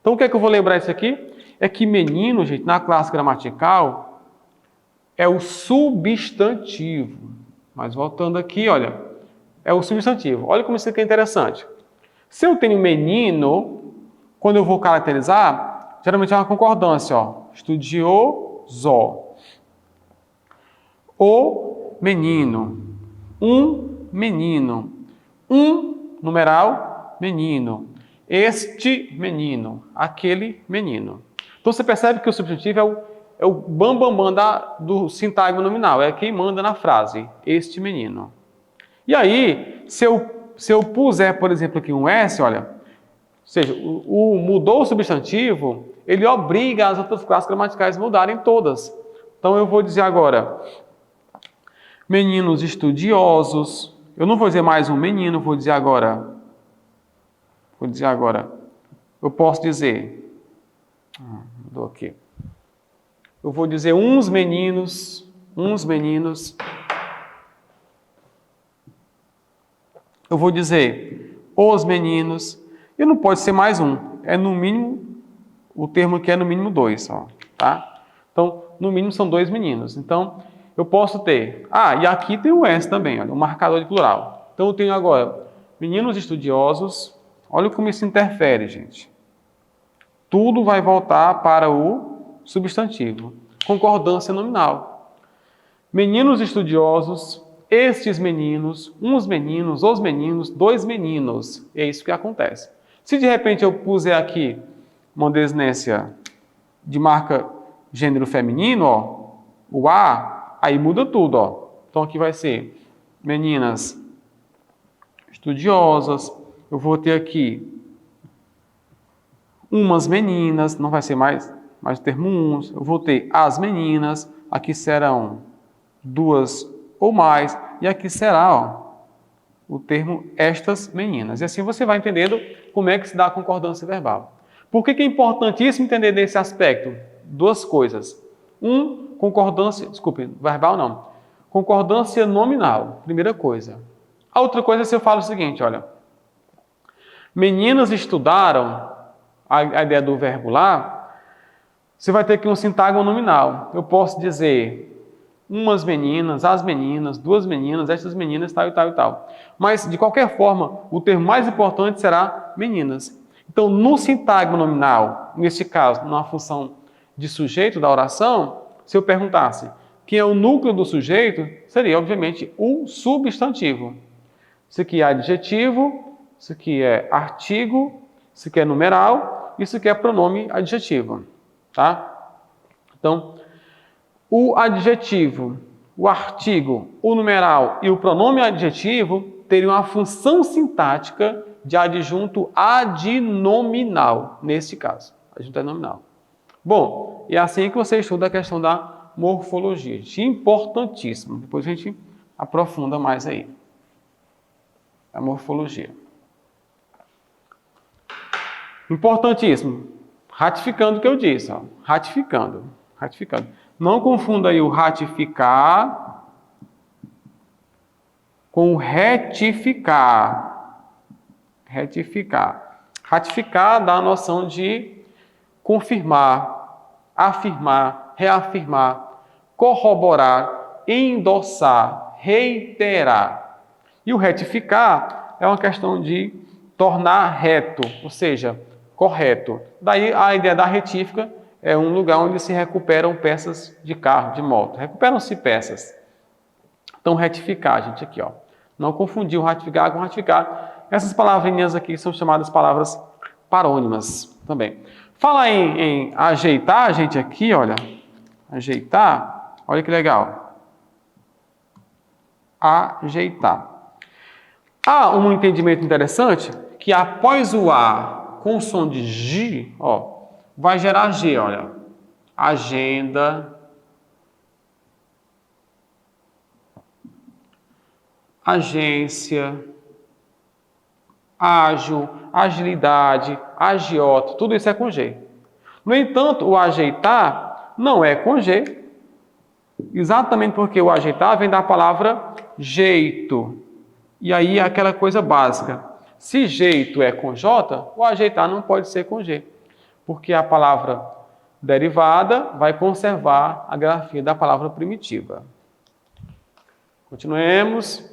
Então, o que é que eu vou lembrar disso aqui? É que menino, gente, na classe gramatical, é o substantivo. Mas voltando aqui, olha, é o substantivo. Olha como isso aqui é interessante. Se eu tenho menino, quando eu vou caracterizar, geralmente é uma concordância, ó. Estudioso. O menino. Um menino. Um numeral, menino. Este menino. Aquele menino. Então você percebe que o substantivo é o bambambam do sintagma nominal. É quem manda na frase. Este menino. E aí, se eu puser, por exemplo, aqui um S, olha, ou seja, mudou o substantivo, ele obriga as outras classes gramaticais a mudarem todas. Então eu vou dizer agora, meninos estudiosos. Eu não vou dizer mais um menino, vou dizer agora, eu posso dizer, mudou aqui. Eu vou dizer uns meninos. Eu vou dizer os meninos. E não pode ser mais um. É no mínimo, o termo aqui é no mínimo 2, ó, tá? Então, no mínimo são 2 meninos. Então, eu posso ter... e aqui tem o S também, olha, o marcador de plural. Então, eu tenho agora meninos estudiosos. Olha como isso interfere, gente. Tudo vai voltar para o substantivo. Concordância nominal. Meninos estudiosos, estes meninos, uns meninos, os meninos, 2 meninos. É isso que acontece. Se de repente eu puser aqui uma desinência de marca gênero feminino, ó, o A, aí muda tudo, ó. Então aqui vai ser meninas estudiosas. Eu vou ter aqui umas meninas, não vai ser mais o termo uns. Eu vou ter as meninas, aqui serão 2 ou mais, e aqui será, ó, o termo estas meninas. E assim você vai entendendo como é que se dá a concordância verbal. Por que é importantíssimo entender nesse aspecto? 2 coisas. Verbal não. Concordância nominal, primeira coisa. A outra coisa é se eu falo o seguinte, olha. Meninas estudaram, a ideia do verbo lá, você vai ter aqui um sintagma nominal. Eu posso dizer umas meninas, as meninas, duas meninas, estas meninas, tal e tal e tal. Mas, de qualquer forma, o termo mais importante será meninas. Então, no sintagma nominal, neste caso, numa função de sujeito da oração, se eu perguntasse quem é o núcleo do sujeito, seria, obviamente, o substantivo. Isso aqui é adjetivo, isso aqui é artigo, isso aqui é numeral, isso aqui é pronome adjetivo. Tá? Então, o adjetivo, o artigo, o numeral e o pronome adjetivo teriam a função sintática de adjunto adnominal, neste caso. Adjunto adnominal. Bom, é assim que você estuda a questão da morfologia. Importantíssimo. Depois a gente aprofunda mais aí. A morfologia. Importantíssimo. Ratificando o que eu disse. Ó. Ratificando. Não confunda aí o ratificar com o retificar. Ratificar dá a noção de confirmar, afirmar, reafirmar, corroborar, endossar, reiterar. E o retificar é uma questão de tornar reto, ou seja, correto. Daí a ideia da retífica é um lugar onde se recuperam peças de carro, de moto. Recuperam-se peças. Então, retificar, gente, aqui, ó. Não confundir o ratificar com ratificar. Essas palavrinhas aqui são chamadas palavras parônimas também. Fala em ajeitar, gente, aqui, olha. Ajeitar, olha que legal. Ajeitar. Há um entendimento interessante que após o A com o som de G, ó, vai gerar G, olha. Agenda. Agência. Ágil. Agilidade. Agiota. Tudo isso é com G. No entanto, o ajeitar não é com G. Exatamente porque o ajeitar vem da palavra jeito. E aí é aquela coisa básica. Se jeito é com J, o ajeitar não pode ser com G. Porque a palavra derivada vai conservar a grafia da palavra primitiva. Continuemos.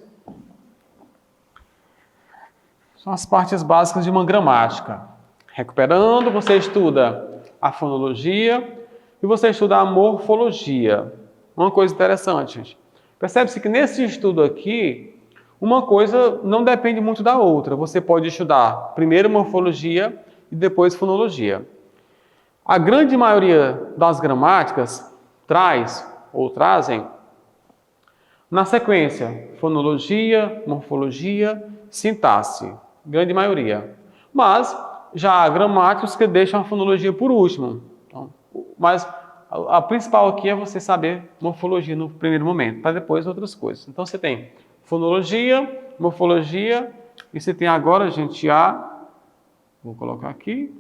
São as partes básicas de uma gramática. Recuperando, você estuda a fonologia e você estuda a morfologia. Uma coisa interessante, gente. Percebe-se que nesse estudo aqui, uma coisa não depende muito da outra. Você pode estudar primeiro morfologia e depois fonologia. A grande maioria das gramáticas trazem na sequência fonologia, morfologia, sintaxe. Grande maioria. Mas já há gramáticos que deixam a fonologia por último. Então, mas a principal aqui é você saber morfologia no primeiro momento, para depois outras coisas. Então você tem fonologia, morfologia, e você tem agora, gente, vou colocar aqui,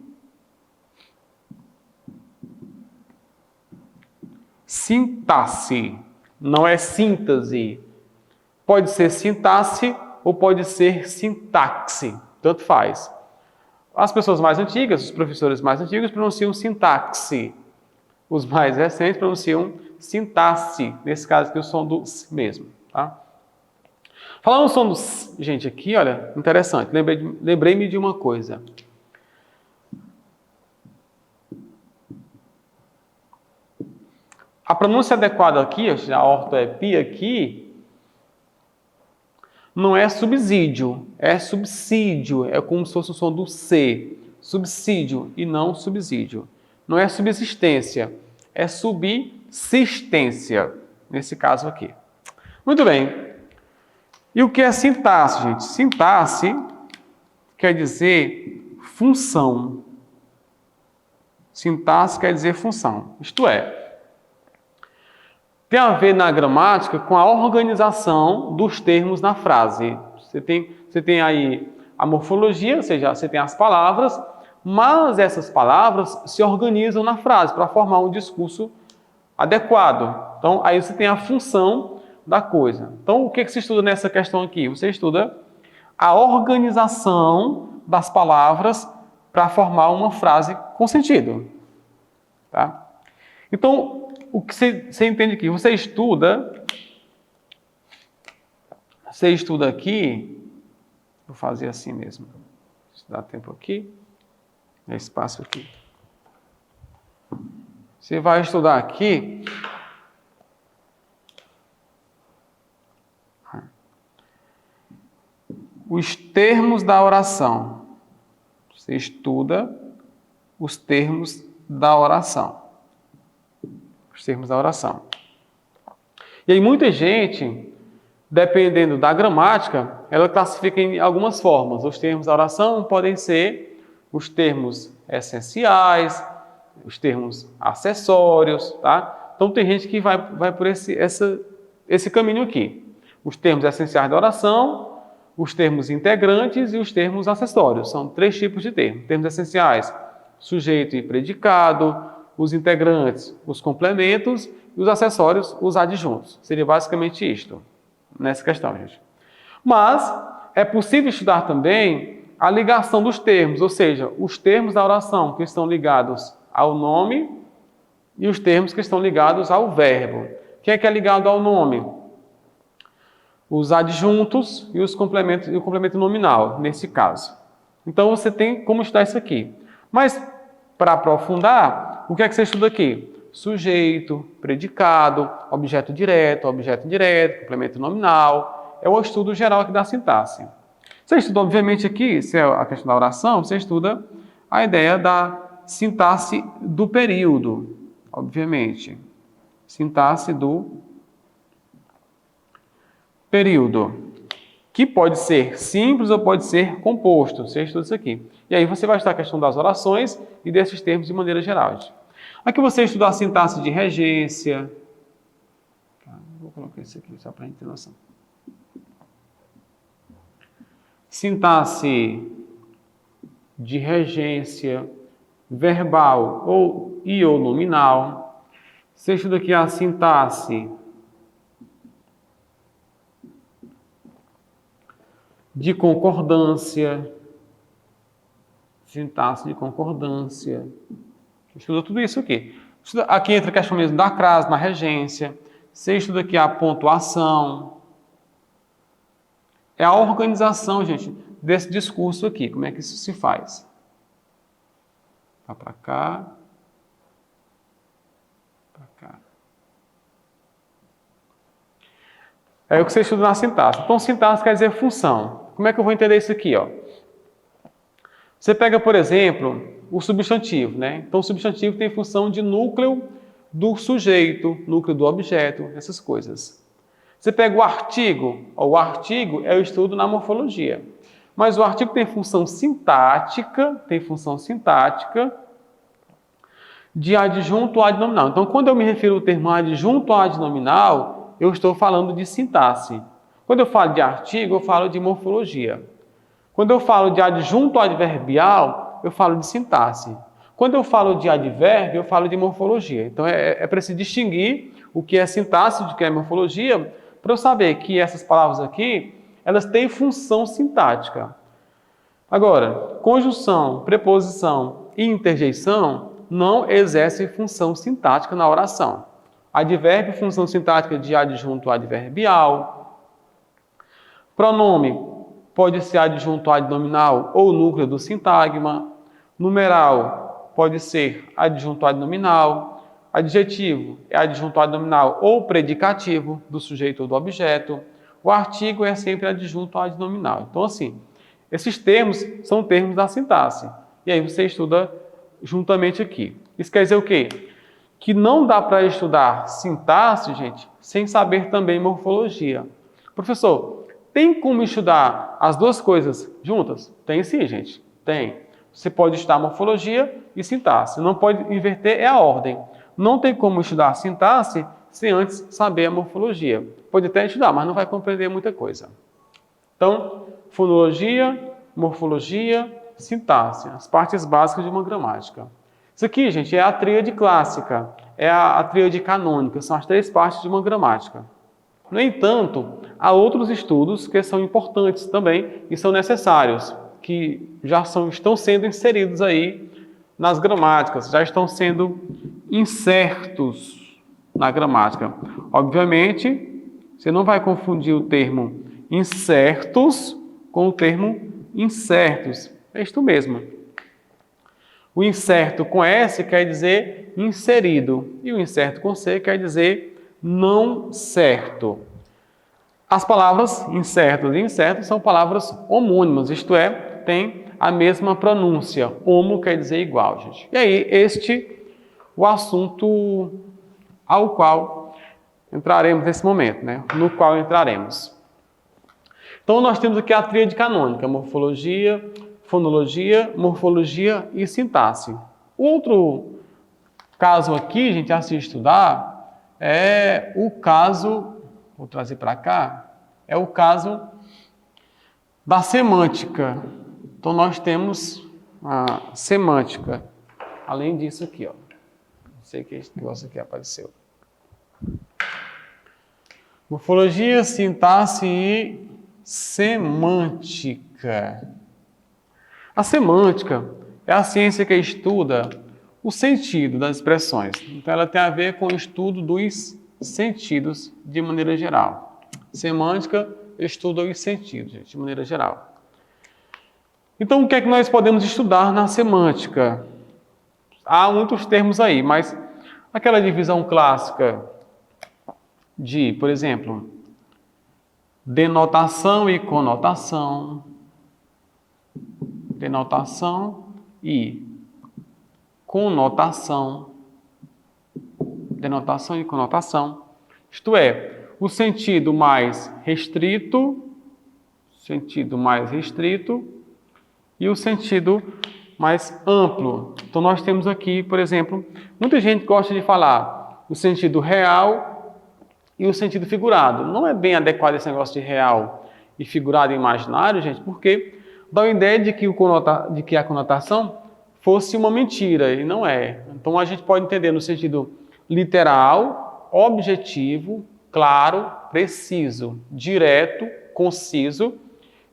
sintaxe, não é síntese. Pode ser sintaxe ou pode ser sintaxe, tanto faz. As pessoas mais antigas, os professores mais antigos pronunciam sintaxe. Os mais recentes pronunciam sintaxe, nesse caso aqui o som do S mesmo. Tá? Falando no som do S, gente, aqui, olha, interessante, lembrei-me de uma coisa. A pronúncia adequada aqui, a ortoepia aqui, não é subsídio, é subsídio, é como se fosse o som do C. Subsídio e não subsídio. Não é subsistência, é subsistência, nesse caso aqui. Muito bem. E o que é sintaxe, gente? Sintaxe quer dizer função. Sintaxe quer dizer função. Isto é, tem a ver na gramática com a organização dos termos na frase. Você tem aí a morfologia, ou seja, você tem as palavras, mas essas palavras se organizam na frase para formar um discurso adequado. Então, aí você tem a função da coisa. Então, o que se estuda nessa questão aqui? Você estuda a organização das palavras para formar uma frase com sentido. Tá? Então, o que você entende aqui? Você estuda aqui, vou fazer assim mesmo, se dá tempo aqui, é espaço aqui. Você vai estudar aqui os termos da oração. Você estuda os termos da oração. Os termos da oração. E aí muita gente, dependendo da gramática, ela classifica em algumas formas. Os termos da oração podem ser os termos essenciais, os termos acessórios, tá? Então tem gente que vai por esse caminho aqui. Os termos essenciais da oração, os termos integrantes e os termos acessórios. São 3 tipos de termos. Termos essenciais, sujeito e predicado, os integrantes, os complementos e os acessórios, os adjuntos. Seria basicamente isto, nessa questão, gente. Mas é possível estudar também a ligação dos termos, ou seja, os termos da oração que estão ligados ao nome e os termos que estão ligados ao verbo. Quem é que é ligado ao nome? Os adjuntos e os complementos e o complemento nominal, nesse caso. Então você tem como estudar isso aqui. Mas para aprofundar, o que é que você estuda aqui? Sujeito, predicado, objeto direto, objeto indireto, complemento nominal. É o estudo geral aqui da sintaxe. Você estuda, obviamente, aqui, se é a questão da oração, você estuda a ideia da sintaxe do período, obviamente. Sintaxe do período, que pode ser simples ou pode ser composto. Você estuda isso aqui. E aí você vai estudar a questão das orações e desses termos de maneira geral. Aqui você estuda a sintaxe de regência. Vou colocar isso aqui só para a gente ter noção. Sintaxe de regência verbal ou nominal. Você estuda aqui a sintaxe de concordância. Sintaxe de concordância. Estuda tudo isso aqui. Aqui entra a questão mesmo da crase, na regência. Você estuda aqui a pontuação. É a organização, gente, desse discurso aqui. Como é que isso se faz? Tá para cá. Para cá. É o que você estuda na sintaxe. Então, sintaxe quer dizer função. Como é que eu vou entender isso aqui, ó? Você pega, por exemplo, o substantivo, né? Então, o substantivo tem função de núcleo do sujeito, núcleo do objeto, essas coisas. Você pega o artigo é o estudo na morfologia. Mas o artigo tem função sintática, de adjunto ou adnominal. Então, quando eu me refiro ao termo adjunto ou adnominal, eu estou falando de sintaxe. Quando eu falo de artigo, eu falo de morfologia. Quando eu falo de adjunto adverbial, eu falo de sintaxe. Quando eu falo de advérbio, eu falo de morfologia. Então, é preciso distinguir o que é sintaxe de que é morfologia, para eu saber que essas palavras aqui, elas têm função sintática. Agora, conjunção, preposição e interjeição não exercem função sintática na oração. Advérbio, função sintática de adjunto adverbial. Pronome pode ser adjunto adnominal ou núcleo do sintagma. Numeral pode ser adjunto adnominal. Adjetivo é adjunto adnominal ou predicativo do sujeito ou do objeto. O artigo é sempre adjunto adnominal. Então, assim, esses termos são termos da sintaxe. E aí você estuda juntamente aqui. Isso quer dizer o quê? Que não dá para estudar sintaxe, gente, sem saber também morfologia. Professor, tem como estudar as duas coisas juntas? Tem sim, gente. Tem. Você pode estudar morfologia e sintaxe. Não pode inverter, é a ordem. Não tem como estudar sintaxe sem antes saber a morfologia. Pode até estudar, mas não vai compreender muita coisa. Então, fonologia, morfologia, sintaxe, as partes básicas de uma gramática. Isso aqui, gente, é a tríade clássica, é a tríade canônica, são as 3 partes de uma gramática. No entanto, há outros estudos que são importantes também e são necessários. que já estão sendo inseridos aí nas gramáticas, já estão sendo insertos na gramática. Obviamente, você não vai confundir o termo incertos com o termo incertos. É isto mesmo. O incerto com S quer dizer inserido e o incerto com C quer dizer não certo. As palavras incertos e incertos são palavras homônimas, isto é, tem a mesma pronúncia. Homo quer dizer igual, gente. E aí, o assunto ao qual entraremos nesse momento, né? No qual entraremos. Então, nós temos aqui a tríade canônica: morfologia, fonologia, morfologia e sintaxe. O outro caso aqui, gente, a se estudar, é o caso, vou trazer para cá, é o caso da semântica. Então, nós temos a semântica. Além disso aqui, ó. Não sei que esse negócio aqui apareceu. Morfologia, sintaxe e semântica. A semântica é a ciência que estuda o sentido das expressões. Então, ela tem a ver com o estudo dos sentidos de maneira geral. Semântica estuda os sentidos, gente, de maneira geral. Então, o que é que nós podemos estudar na semântica? Há muitos termos aí, mas aquela divisão clássica de, por exemplo, denotação e conotação, denotação e conotação, denotação e conotação, isto é, o sentido mais restrito e o sentido mais amplo. Então, nós temos aqui, por exemplo, muita gente gosta de falar o sentido real e o sentido figurado. Não é bem adequado esse negócio de real e figurado e imaginário, gente, porque dá a ideia de que a conotação fosse uma mentira, e não é. Então, a gente pode entender no sentido literal, objetivo, claro, preciso, direto, conciso,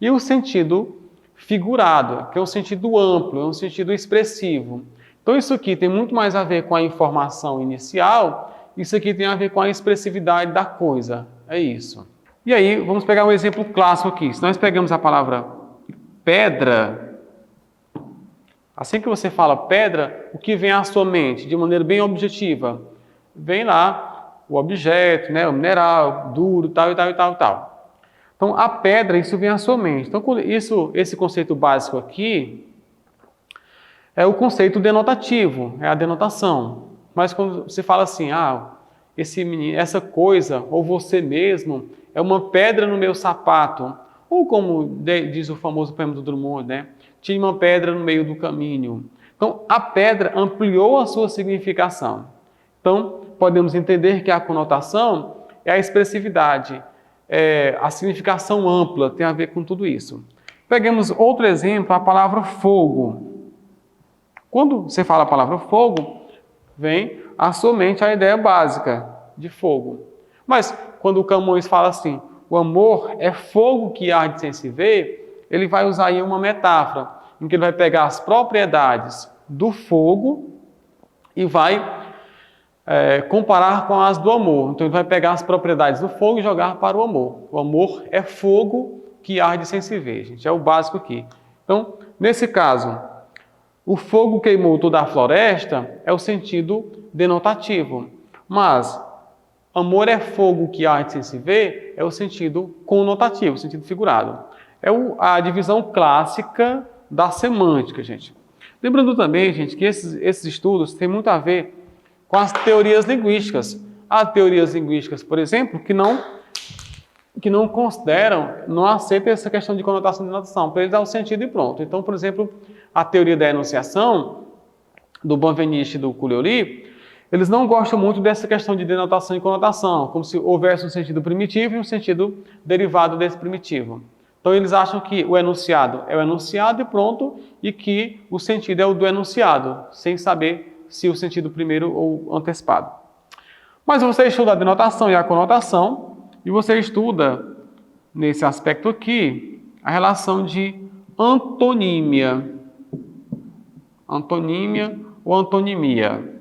e o sentido figurado, que é um sentido amplo, é um sentido expressivo. Então, isso aqui tem muito mais a ver com a informação inicial, isso aqui tem a ver com a expressividade da coisa. É isso. E aí, vamos pegar um exemplo clássico aqui. Se nós pegamos a palavra pedra, assim que você fala pedra, o que vem à sua mente, de maneira bem objetiva? Vem lá o objeto, né, o mineral, duro, tal e tal e tal e tal. Então, a pedra, isso vem à sua mente. Então, esse conceito básico aqui é o conceito denotativo, é a denotação. Mas quando você fala assim, esse menino, essa coisa, ou você mesmo, é uma pedra no meu sapato. Ou como diz o famoso poema do Drummond, né? Tinha uma pedra no meio do caminho. Então, a pedra ampliou a sua significação. Então, podemos entender que a conotação é a expressividade, a significação ampla, tem a ver com tudo isso. Peguemos outro exemplo, a palavra fogo. Quando você fala a palavra fogo, vem à sua mente a ideia básica de fogo. Mas, quando o Camões fala assim, o amor é fogo que arde sem se ver, ele vai usar aí uma metáfora, em que ele vai pegar as propriedades do fogo e vai comparar com as do amor. Então, ele vai pegar as propriedades do fogo e jogar para o amor. O amor é fogo que arde sem se ver, gente. É o básico aqui. Então, nesse caso, o fogo queimou toda a floresta é o sentido denotativo. Mas, amor é fogo que arde sem se ver é o sentido conotativo, o sentido figurado. É a divisão clássica da semântica, gente. Lembrando também, gente, que esses estudos têm muito a ver com as teorias linguísticas. Há teorias linguísticas, por exemplo, que não consideram, não aceitam essa questão de conotação e denotação. Para eles dá o sentido e pronto. Então, por exemplo, a teoria da enunciação, do Benveniste e do Culioli, eles não gostam muito dessa questão de denotação e conotação, como se houvesse um sentido primitivo e um sentido derivado desse primitivo. Então, eles acham que o enunciado é o enunciado e pronto, e que o sentido é o do enunciado, sem saber se o sentido primeiro ou antecipado. Mas você estuda a denotação e a conotação, e você estuda, nesse aspecto aqui, a relação de antonímia. Antonímia ou antonimia,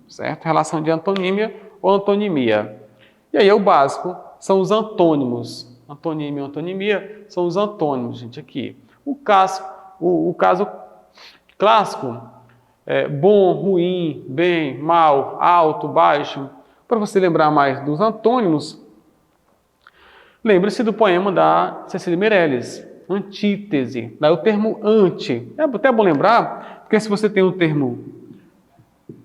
certo? Relação de antonímia ou antonimia. E aí é o básico, são os antônimos. Antonímia e antonimia são os antônimos, gente, aqui. O caso clássico é bom, ruim, bem, mal, alto, baixo. Para você lembrar mais dos antônimos, lembre-se do poema da Cecília Meirelles, Antítese. Daí o termo anti. É até bom lembrar, porque se você tem o termo...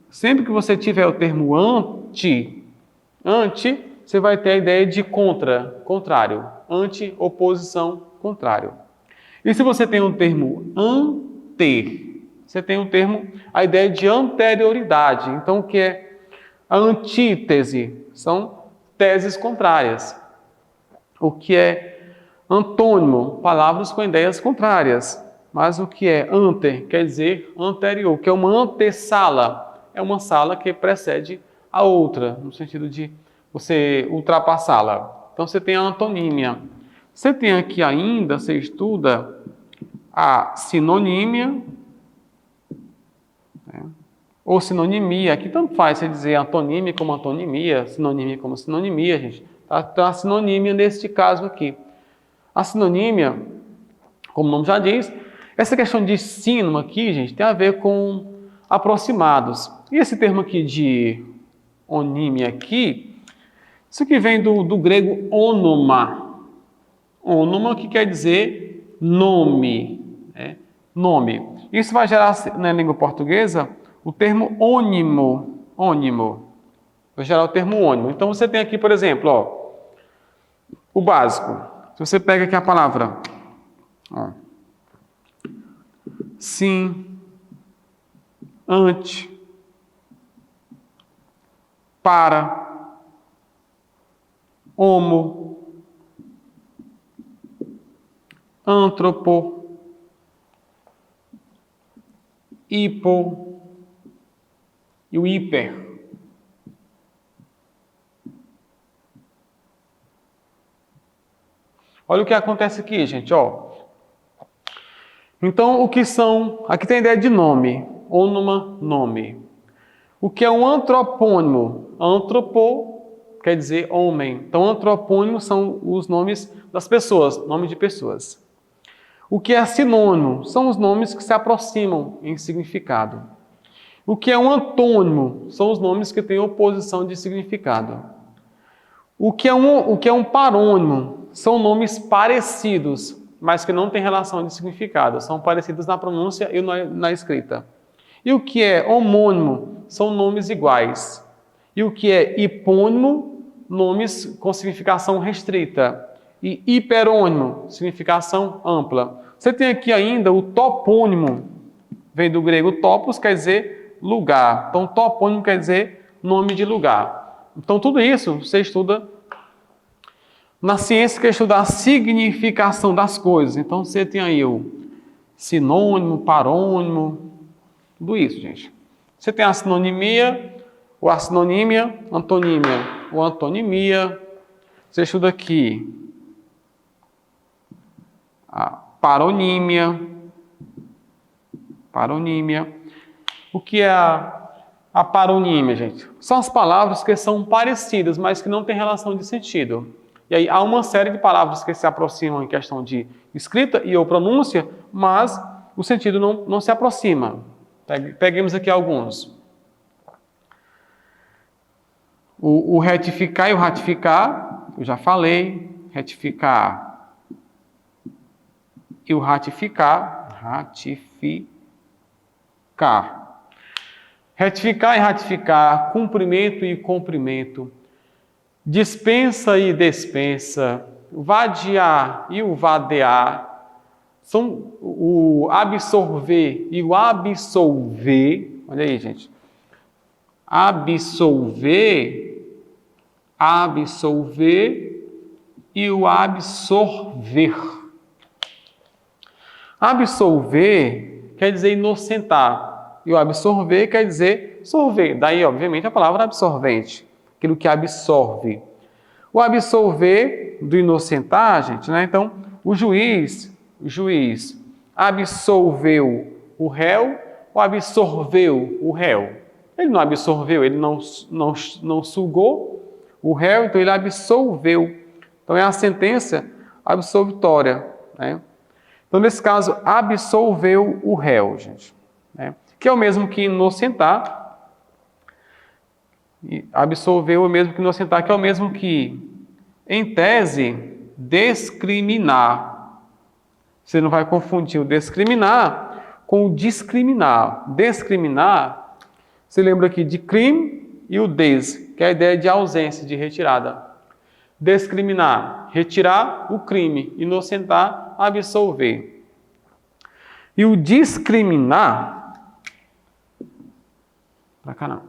Sempre que você tiver o termo anti, você vai ter a ideia de contra, contrário. Anti, oposição, contrário. E se você tem o termo ante, você tem o termo, a ideia de anterioridade. Então, o que é a antítese? São teses contrárias. O que é antônimo? Palavras com ideias contrárias. Mas o que é ante? Quer dizer anterior, que é uma antessala. É uma sala que precede a outra, no sentido de você ultrapassá-la. Então, você tem a antonímia. Você tem aqui ainda, você estuda a sinonímia, né? Ou sinonimia. Aqui tanto faz você dizer antonímia como antonimia, sinonímia como sinonimia, gente. Então, a sinonímia neste caso aqui. A sinonímia, como o nome já diz, essa questão de sino aqui, gente, tem a ver com aproximados. E esse termo aqui de onímia aqui, isso aqui vem do grego onoma. Onoma, que quer dizer nome. Né? Nome. Isso vai gerar, na língua portuguesa, o termo ônimo. Ônimo. Vai gerar o termo ônimo. Então, você tem aqui, por exemplo, ó, o básico. Se você pega aqui a palavra, ó, sim, ante, para, homo, antropo, hipo e o hiper. Olha o que acontece aqui, gente, ó. Então, o que são... Aqui tem a ideia de nome. Ônoma, nome. O que é um antropônimo? Antropo quer dizer homem. Então, antropônimos são os nomes das pessoas, nome de pessoas. O que é sinônimo? São os nomes que se aproximam em significado. O que é um antônimo? São os nomes que têm oposição de significado. O que é um parônimo? São nomes parecidos, mas que não têm relação de significado. São parecidos na pronúncia e na escrita. E o que é homônimo? São nomes iguais. E o que é hipônimo? Nomes com significação restrita. E hiperônimo, significação ampla. Você tem aqui ainda o topônimo. Vem do grego topos, quer dizer lugar. Então, topônimo quer dizer nome de lugar. Então, tudo isso você estuda na ciência, que é estudar a significação das coisas. Então, você tem aí o sinônimo, parônimo, tudo isso, gente. Você tem a sinonimia, ou a sinonímia, antonímia, ou antonimia. Você estuda aqui a paronímia. Paronímia. O que é a paronímia, gente? São as palavras que são parecidas, mas que não têm relação de sentido. E aí há uma série de palavras que se aproximam em questão de escrita e ou pronúncia, mas o sentido não se aproxima. Peguemos aqui alguns. O retificar e o ratificar, eu já falei. Retificar e o ratificar. Ratificar. Retificar e ratificar, cumprimento e cumprimento. Dispensa e despensa, vadiar e o vadear, são o absorver e o absolver. Olha aí, gente. Absolver e o absorver. Absolver quer dizer inocentar e o absorver quer dizer sorver. Daí, obviamente, a palavra absorvente. Aquilo que absorve. O absorver do inocentar, gente, né? Então, o juiz absolveu o réu ou absorveu o réu? Ele não absorveu, ele não sugou o réu, então ele absolveu. Então é a sentença absolvitória, né? Então, nesse caso, absolveu o réu, gente, né? Que é o mesmo que inocentar. Absolveu é o mesmo que inocentar, que é o mesmo que, em tese, discriminar. Você não vai confundir o discriminar com o discriminar. Discriminar, você lembra aqui de crime e o des, que é a ideia de ausência, de retirada. Discriminar, retirar o crime. Inocentar, absolver. E o discriminar, para cá não.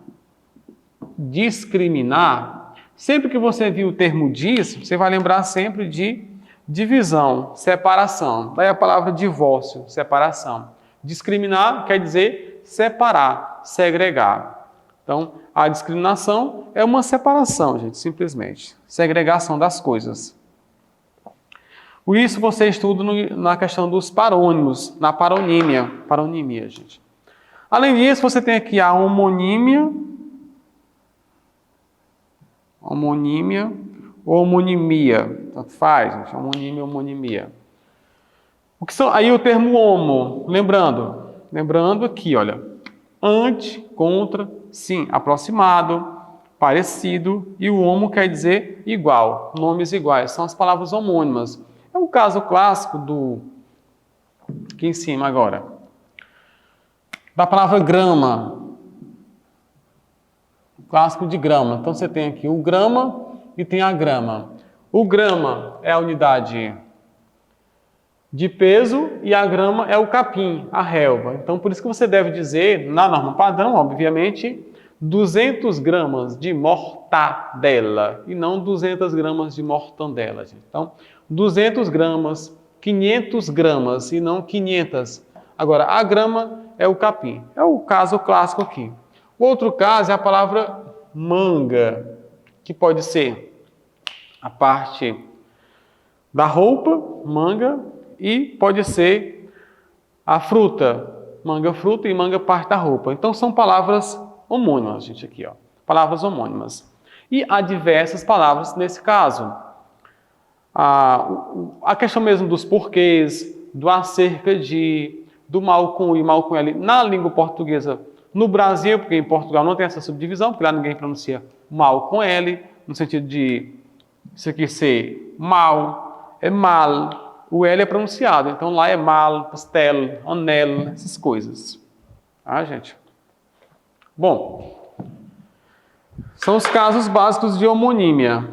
Discriminar, sempre que você viu o termo dis, você vai lembrar sempre de divisão, separação. Daí a palavra divórcio, separação. Discriminar quer dizer separar, segregar. Então, a discriminação é uma separação, gente, simplesmente. Segregação das coisas. Por isso você estuda na questão dos parônimos, na paronímia. Paronímia, gente. Além disso, você tem aqui a homonímia. Homonímia ou homonimia. Tanto faz, gente. Homonímia ou homonimia. O que são, aí o termo homo, lembrando aqui, olha, ante, contra, sim, aproximado, parecido, e o homo quer dizer igual, nomes iguais, são as palavras homônimas. É o caso clássico aqui em cima agora, da palavra grama, o clássico de grama. Então você tem aqui o grama e tem a grama. O grama é a unidade de peso e a grama é o capim, a relva. Então, por isso que você deve dizer, na norma padrão, obviamente, 200 gramas de mortadela e não 200 gramas de mortandela, gente. Então, 200 gramas, 500 gramas e não 500. Agora, a grama é o capim. É o caso clássico aqui. O outro caso é a palavra manga, que pode ser a parte da roupa, manga, e pode ser a fruta, manga fruta e manga parte da roupa. Então são palavras homônimas, gente, aqui, ó. Palavras homônimas. E há diversas palavras nesse caso. A questão mesmo dos porquês, do acerca de, do mal com I, mal com L, na língua portuguesa, no Brasil, porque em Portugal não tem essa subdivisão, porque lá ninguém pronuncia mal com L, no sentido de isso aqui ser mal, é mal. O L é pronunciado, então lá é mal, pastel, anel, essas coisas. Ah, gente? Bom, são os casos básicos de homonímia.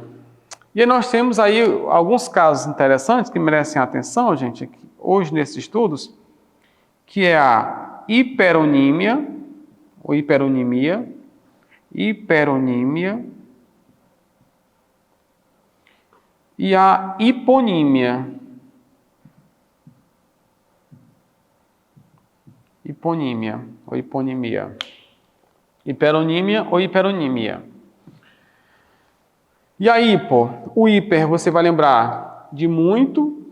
E aí nós temos aí alguns casos interessantes que merecem atenção, gente, hoje nesses estudos, que é a hiperonímia, ou hiperonimia, e a hiponímia. Hiponímia ou hiponimia. Hiperonímia ou hiperonímia. E a hipo? O hiper você vai lembrar de muito,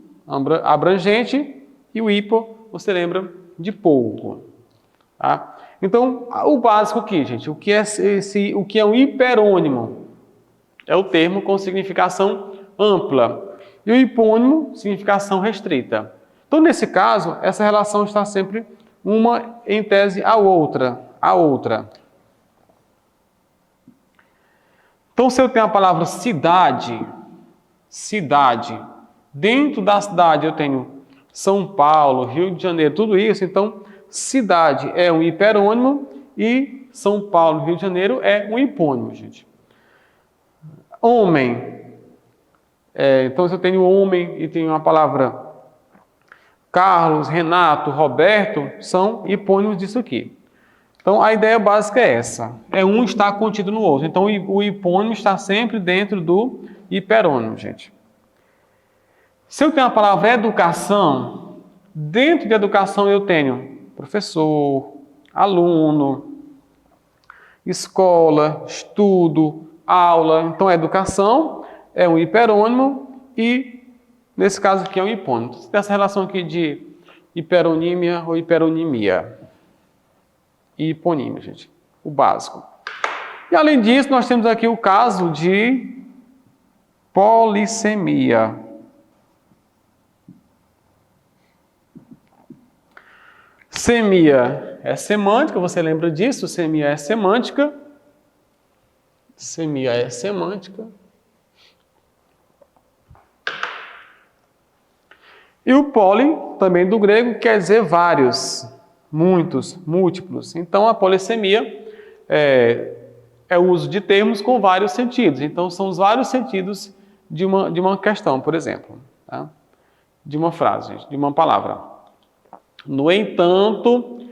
abrangente, e o hipo você lembra de pouco. Tá? Então, o básico aqui, gente, o que é um hiperônimo? É o termo com significação ampla. E o hipônimo, significação restrita. Então, nesse caso, essa relação está sempre uma em tese a outra. Então, se eu tenho a palavra cidade, dentro da cidade eu tenho São Paulo, Rio de Janeiro, tudo isso, então cidade é um hiperônimo e São Paulo, Rio de Janeiro é um hipônimo, gente. Homem, então se eu tenho homem e tenho a palavra Carlos, Renato, Roberto, são hipônimos disso aqui. Então, a ideia básica é essa. Um está contido no outro. Então, o hipônimo está sempre dentro do hiperônimo, gente. Se eu tenho a palavra educação, dentro de educação eu tenho professor, aluno, escola, estudo, aula. Então, a educação é um hiperônimo e, nesse caso aqui, é um hipônimo. Você tem essa relação aqui de hiperonímia ou hiperonimia. E hiponímia, gente. O básico. E além disso, nós temos aqui o caso de polissemia. Semia é semântica, você lembra disso? Semia é semântica. Semia é semântica. E o poli, também do grego, quer dizer vários, muitos, múltiplos. Então, a polissemia é o uso de termos com vários sentidos. Então, são os vários sentidos de uma questão, por exemplo. Tá? De uma frase, de uma palavra. No entanto,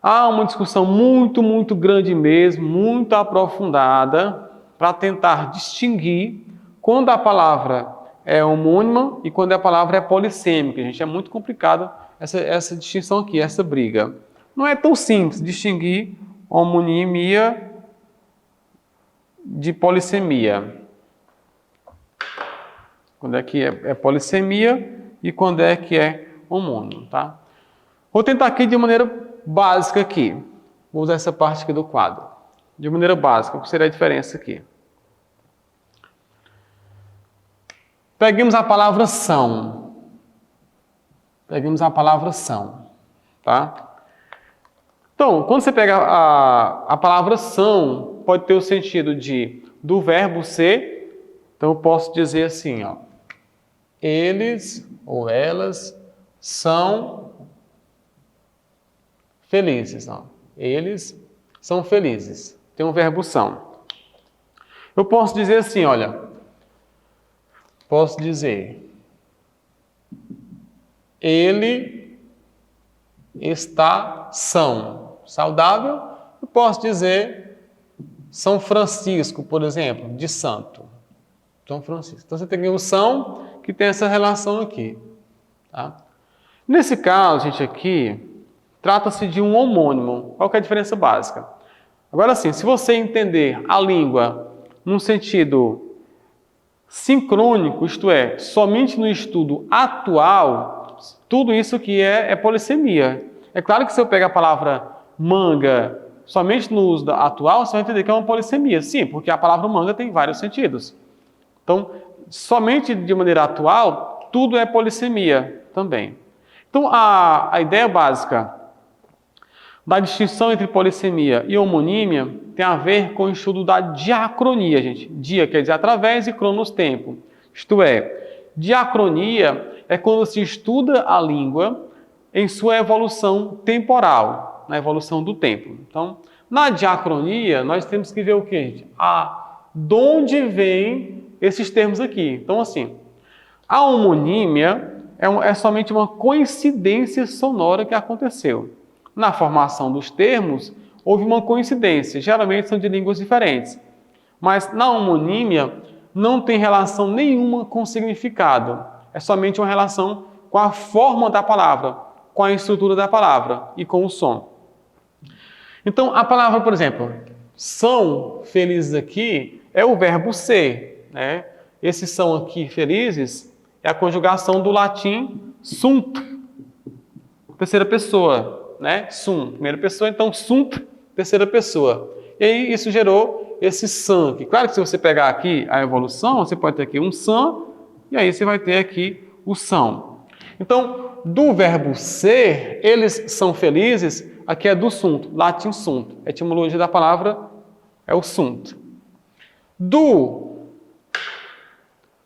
há uma discussão muito grande mesmo, muito aprofundada, para tentar distinguir quando a palavra é homônima e quando a palavra é polissêmica. Gente, é muito complicado essa distinção aqui, essa briga. Não é tão simples distinguir homonimia de polissemia. Quando é que é polissemia e quando é que é homônimo, tá? Vou tentar aqui de maneira básica aqui. Vou usar essa parte aqui do quadro. De maneira básica, qual seria a diferença aqui? Peguemos a palavra são. Peguemos a palavra são, tá? Então, quando você pega a palavra são, pode ter o sentido do verbo ser. Então, eu posso dizer assim, ó. Eles ou elas são felizes. Ó. Eles são felizes. Tem um verbo são. Eu posso dizer assim, olha. Posso dizer, ele está são, saudável. Eu posso dizer São Francisco, por exemplo, de santo. São Francisco. Então você tem o são que tem essa relação aqui. Tá? Nesse caso, gente, aqui, trata-se de um homônimo. Qual que é a diferença básica? Agora sim, se você entender a língua num sentido sincrônico, isto é, somente no estudo atual, tudo isso aqui é polissemia. É claro que se eu pegar a palavra manga somente no uso atual, você vai entender que é uma polissemia. Sim, porque a palavra manga tem vários sentidos. Então, somente de maneira atual, tudo é polissemia também. Então, a ideia básica da distinção entre polissemia e homonímia tem a ver com o estudo da diacronia, gente. Dia quer dizer através e cronos tempo. Isto é, diacronia é quando se estuda a língua em sua evolução temporal, na evolução do tempo. Então, na diacronia, nós temos que ver o quê, gente? De onde vêm esses termos aqui. Então, assim, a homonímia é somente uma coincidência sonora que aconteceu. Na formação dos termos, houve uma coincidência. Geralmente são de línguas diferentes. Mas na homonímia, não tem relação nenhuma com o significado. É somente uma relação com a forma da palavra, com a estrutura da palavra e com o som. Então, a palavra, por exemplo, são felizes aqui, é o verbo ser. Né? Esse são aqui felizes é a conjugação do latim sunt, terceira pessoa. Né? Sum, primeira pessoa, então sunt, terceira pessoa. E aí isso gerou esse san. Que, claro que se você pegar aqui a evolução, você pode ter aqui um san, e aí você vai ter aqui o são. Então, do verbo ser, eles são felizes, aqui é do sunt, latim sunt. A etimologia da palavra é o sunt.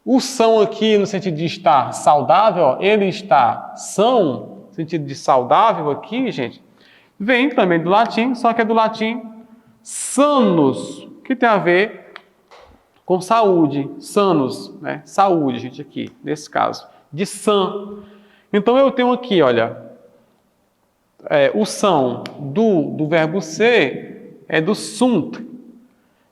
O são aqui, no sentido de estar saudável, ó, ele está são, sentido de saudável aqui, gente, vem também do latim, só que é do latim sanus, que tem a ver com saúde, sanus, né? Saúde, gente, aqui, nesse caso, de san. Então eu tenho aqui, olha, o são do verbo ser é do sunt,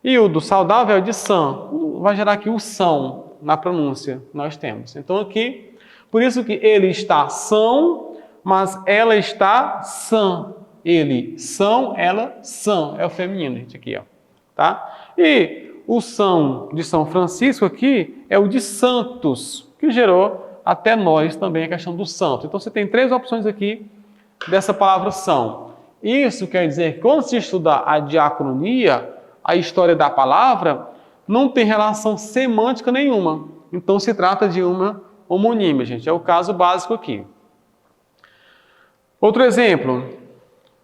e o do saudável é de san. Vai gerar aqui o são na pronúncia que nós temos. Então aqui, por isso que ele está são, mas ela está sã. Ele são, ela sã. É o feminino, gente, aqui, ó. Tá? E o são de São Francisco aqui é o de Santos, que gerou até nós também a questão do santo. Então você tem 3 opções aqui dessa palavra são. Isso quer dizer que quando se estuda a diacronia, a história da palavra, não tem relação semântica nenhuma. Então se trata de uma homonímia, gente. É o caso básico aqui. Outro exemplo,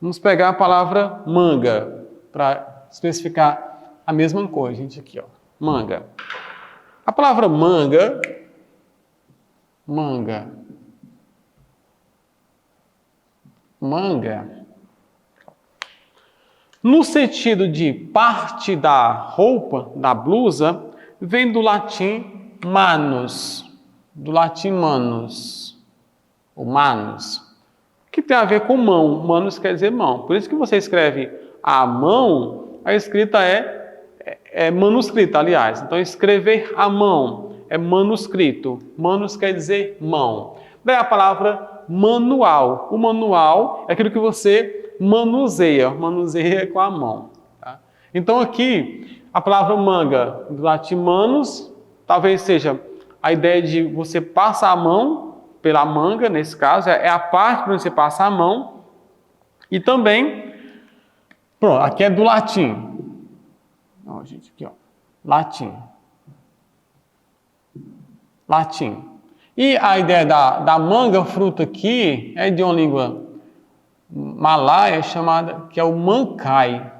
vamos pegar a palavra manga, para especificar a mesma coisa, gente, aqui, ó. Manga. A palavra manga, no sentido de parte da roupa, da blusa, vem do latim manus, ou manus, que tem a ver com mão. Manus quer dizer mão. Por isso que você escreve a mão, a escrita é manuscrita, aliás. Então, escrever à mão é manuscrito. Manus quer dizer mão. Daí a palavra manual. O manual é aquilo que você manuseia com a mão. Tá? Então, aqui, a palavra manga, do latim manus, talvez seja a ideia de você passar a mão pela manga, nesse caso, é a parte para onde você passa a mão. E também, pronto, aqui é do latim. Ó, gente, aqui, ó. Latim. E a ideia da manga fruta aqui é de uma língua malaia chamada, que é o mancai.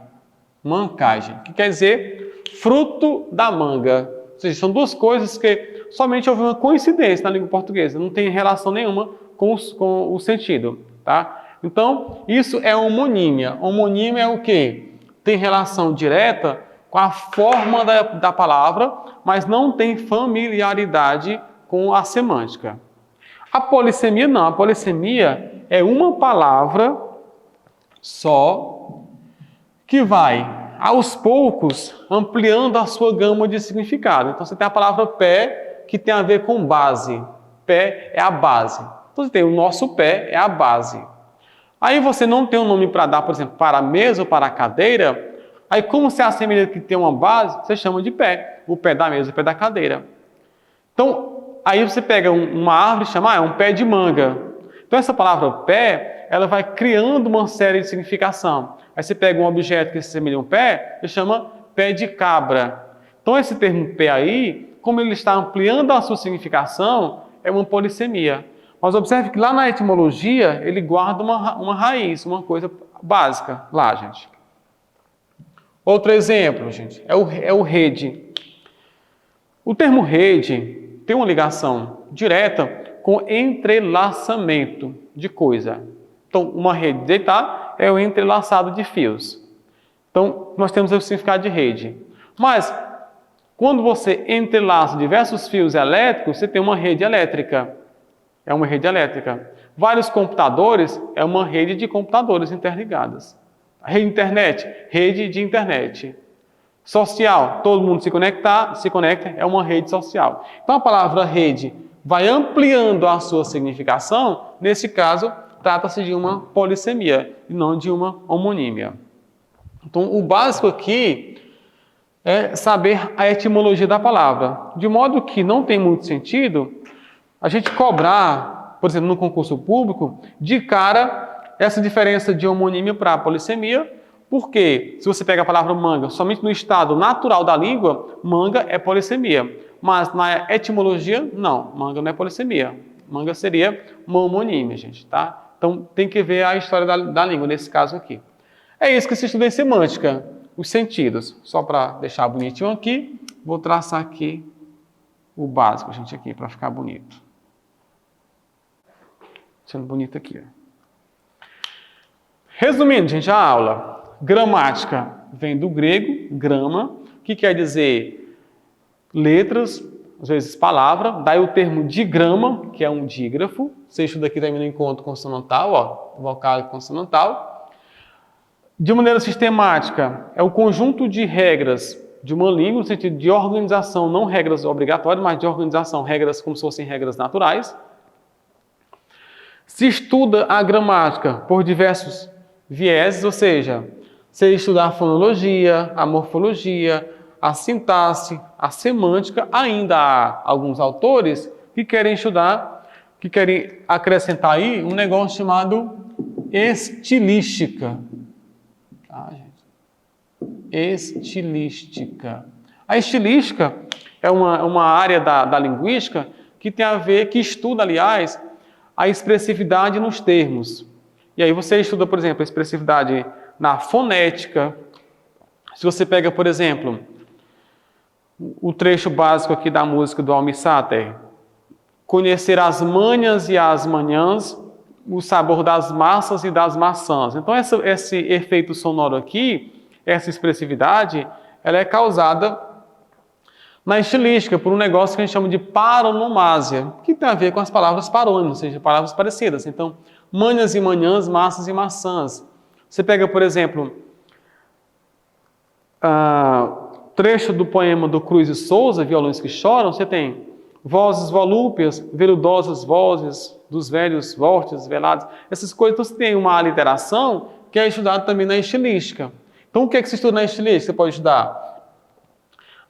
Mancai, gente, que quer dizer fruto da manga. Ou seja, são 2 coisas que somente houve uma coincidência na língua portuguesa, não tem relação nenhuma com o sentido, tá? Então, isso é homonímia. Homonímia é o quê? Tem relação direta com a forma da palavra, mas não tem familiaridade com a semântica. A polissemia não. A polissemia é uma palavra só que vai, aos poucos, ampliando a sua gama de significado. Então, você tem a palavra pé, que tem a ver com base. Pé é a base. Então, você tem o nosso pé, é a base. Aí você não tem um nome para dar, por exemplo, para a mesa ou para a cadeira. Aí, como se assemelha que tem uma base, você chama de pé. O pé da mesa, o pé da cadeira. Então, aí você pega uma árvore e chama, é um pé de manga. Então, essa palavra pé, ela vai criando uma série de significação. Aí você pega um objeto que se assemelha a um pé e chama pé de cabra. Então, esse termo pé aí, como ele está ampliando a sua significação, é uma polissemia. Mas observe que lá na etimologia, ele guarda uma raiz, uma coisa básica lá, gente. Outro exemplo, gente, é o rede. O termo rede tem uma ligação direta com entrelaçamento de coisa. Então, uma rede de deitar é o entrelaçado de fios. Então, nós temos o significado de rede. Mas, quando você entrelaça diversos fios elétricos, você tem uma rede elétrica. É uma rede elétrica. Vários computadores é uma rede de computadores interligadas. A rede internet, rede de internet. Social, todo mundo se conecta, é uma rede social. Então a palavra rede vai ampliando a sua significação, nesse caso, trata-se de uma polissemia e não de uma homonímia. Então o básico aqui é saber a etimologia da palavra, de modo que não tem muito sentido a gente cobrar, por exemplo, no concurso público, de cara essa diferença de homonímia para polissemia, porque se você pega a palavra manga, somente no estado natural da língua, manga é polissemia. Mas na etimologia, não, manga não é polissemia. Manga seria uma homonímia, gente, tá? Então tem que ver a história da língua nesse caso aqui. É isso que se estuda em semântica, os sentidos. Só para deixar bonitinho aqui, vou traçar aqui o básico, gente, aqui, para ficar bonito. Sendo bonito aqui, ó. Resumindo, gente, a aula. Gramática vem do grego, grama, que quer dizer letras, às vezes palavra. Daí o termo digrama, que é um dígrafo. Você estuda aqui também no encontro consonantal, ó, vocal consonantal. De maneira sistemática, é o conjunto de regras de uma língua, no sentido de organização, não regras obrigatórias, mas de organização, regras como se fossem regras naturais. Se estuda a gramática por diversos vieses, ou seja, você estudar a fonologia, a morfologia, a sintaxe, a semântica. Ainda há alguns autores que querem estudar que querem acrescentar aí um negócio chamado estilística. Tá, gente? Estilística. A estilística é uma área da linguística que tem a ver, que estuda, aliás, a expressividade nos termos. E aí você estuda, por exemplo, a expressividade na fonética. Se você pega, por exemplo, o trecho básico aqui da música do Almir Sater, conhecer as manhas e as manhãs, o sabor das massas e das maçãs. Então, esse efeito sonoro aqui, essa expressividade, ela é causada na estilística, por um negócio que a gente chama de paronomásia, que tem a ver com as palavras parônimas, ou seja, palavras parecidas. Então, manhas e manhãs, massas e maçãs. Você pega, por exemplo, trecho do poema do Cruz e Souza, Violões que Choram, você tem vozes volúpeas, veludosas vozes dos velhos vórtices velados. Essas coisas, então você tem uma aliteração que é estudada também na estilística. Então, o que é que se estuda na estilística? Você pode estudar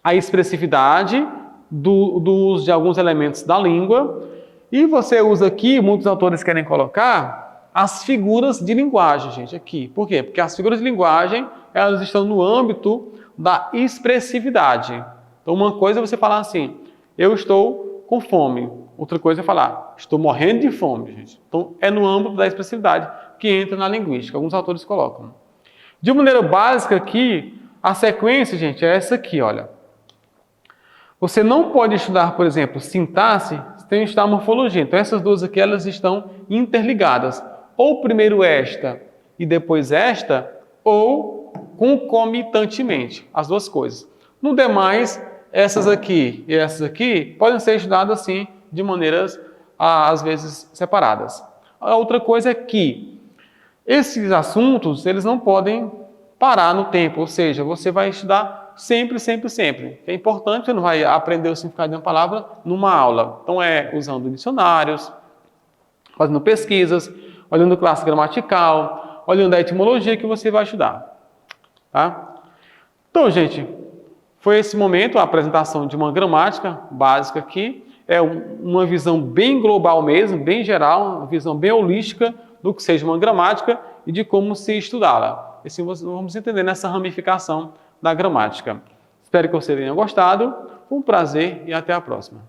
a expressividade do uso de alguns elementos da língua, e você usa aqui, muitos autores querem colocar, as figuras de linguagem, gente, aqui. Por quê? Porque as figuras de linguagem, elas estão no âmbito da expressividade. Então, uma coisa é você falar assim, eu estou com fome. Outra coisa é falar, estou morrendo de fome, gente. Então, é no âmbito da expressividade que entra na linguística. Alguns autores colocam. De maneira básica aqui, a sequência, gente, é essa aqui, olha. Você não pode estudar, por exemplo, sintaxe sem estudar morfologia. Então, essas duas aqui, elas estão interligadas. Ou primeiro esta e depois esta, ou concomitantemente, as duas coisas. No demais, essas aqui e essas aqui podem ser estudadas assim, de maneiras, às vezes, separadas. A outra coisa é que esses assuntos, eles não podem parar no tempo, ou seja, você vai estudar sempre, sempre, sempre. É importante, você não vai aprender o significado de uma palavra numa aula. Então, usando dicionários, fazendo pesquisas, olhando classe gramatical, olhando a etimologia que você vai estudar. Tá? Então, gente, foi esse momento, a apresentação de uma gramática básica aqui. É uma visão bem global mesmo, bem geral, uma visão bem holística do que seja uma gramática e de como se estudá-la. Assim vamos entender nessa ramificação da gramática. Espero que você tenha gostado. Foi um prazer e até a próxima.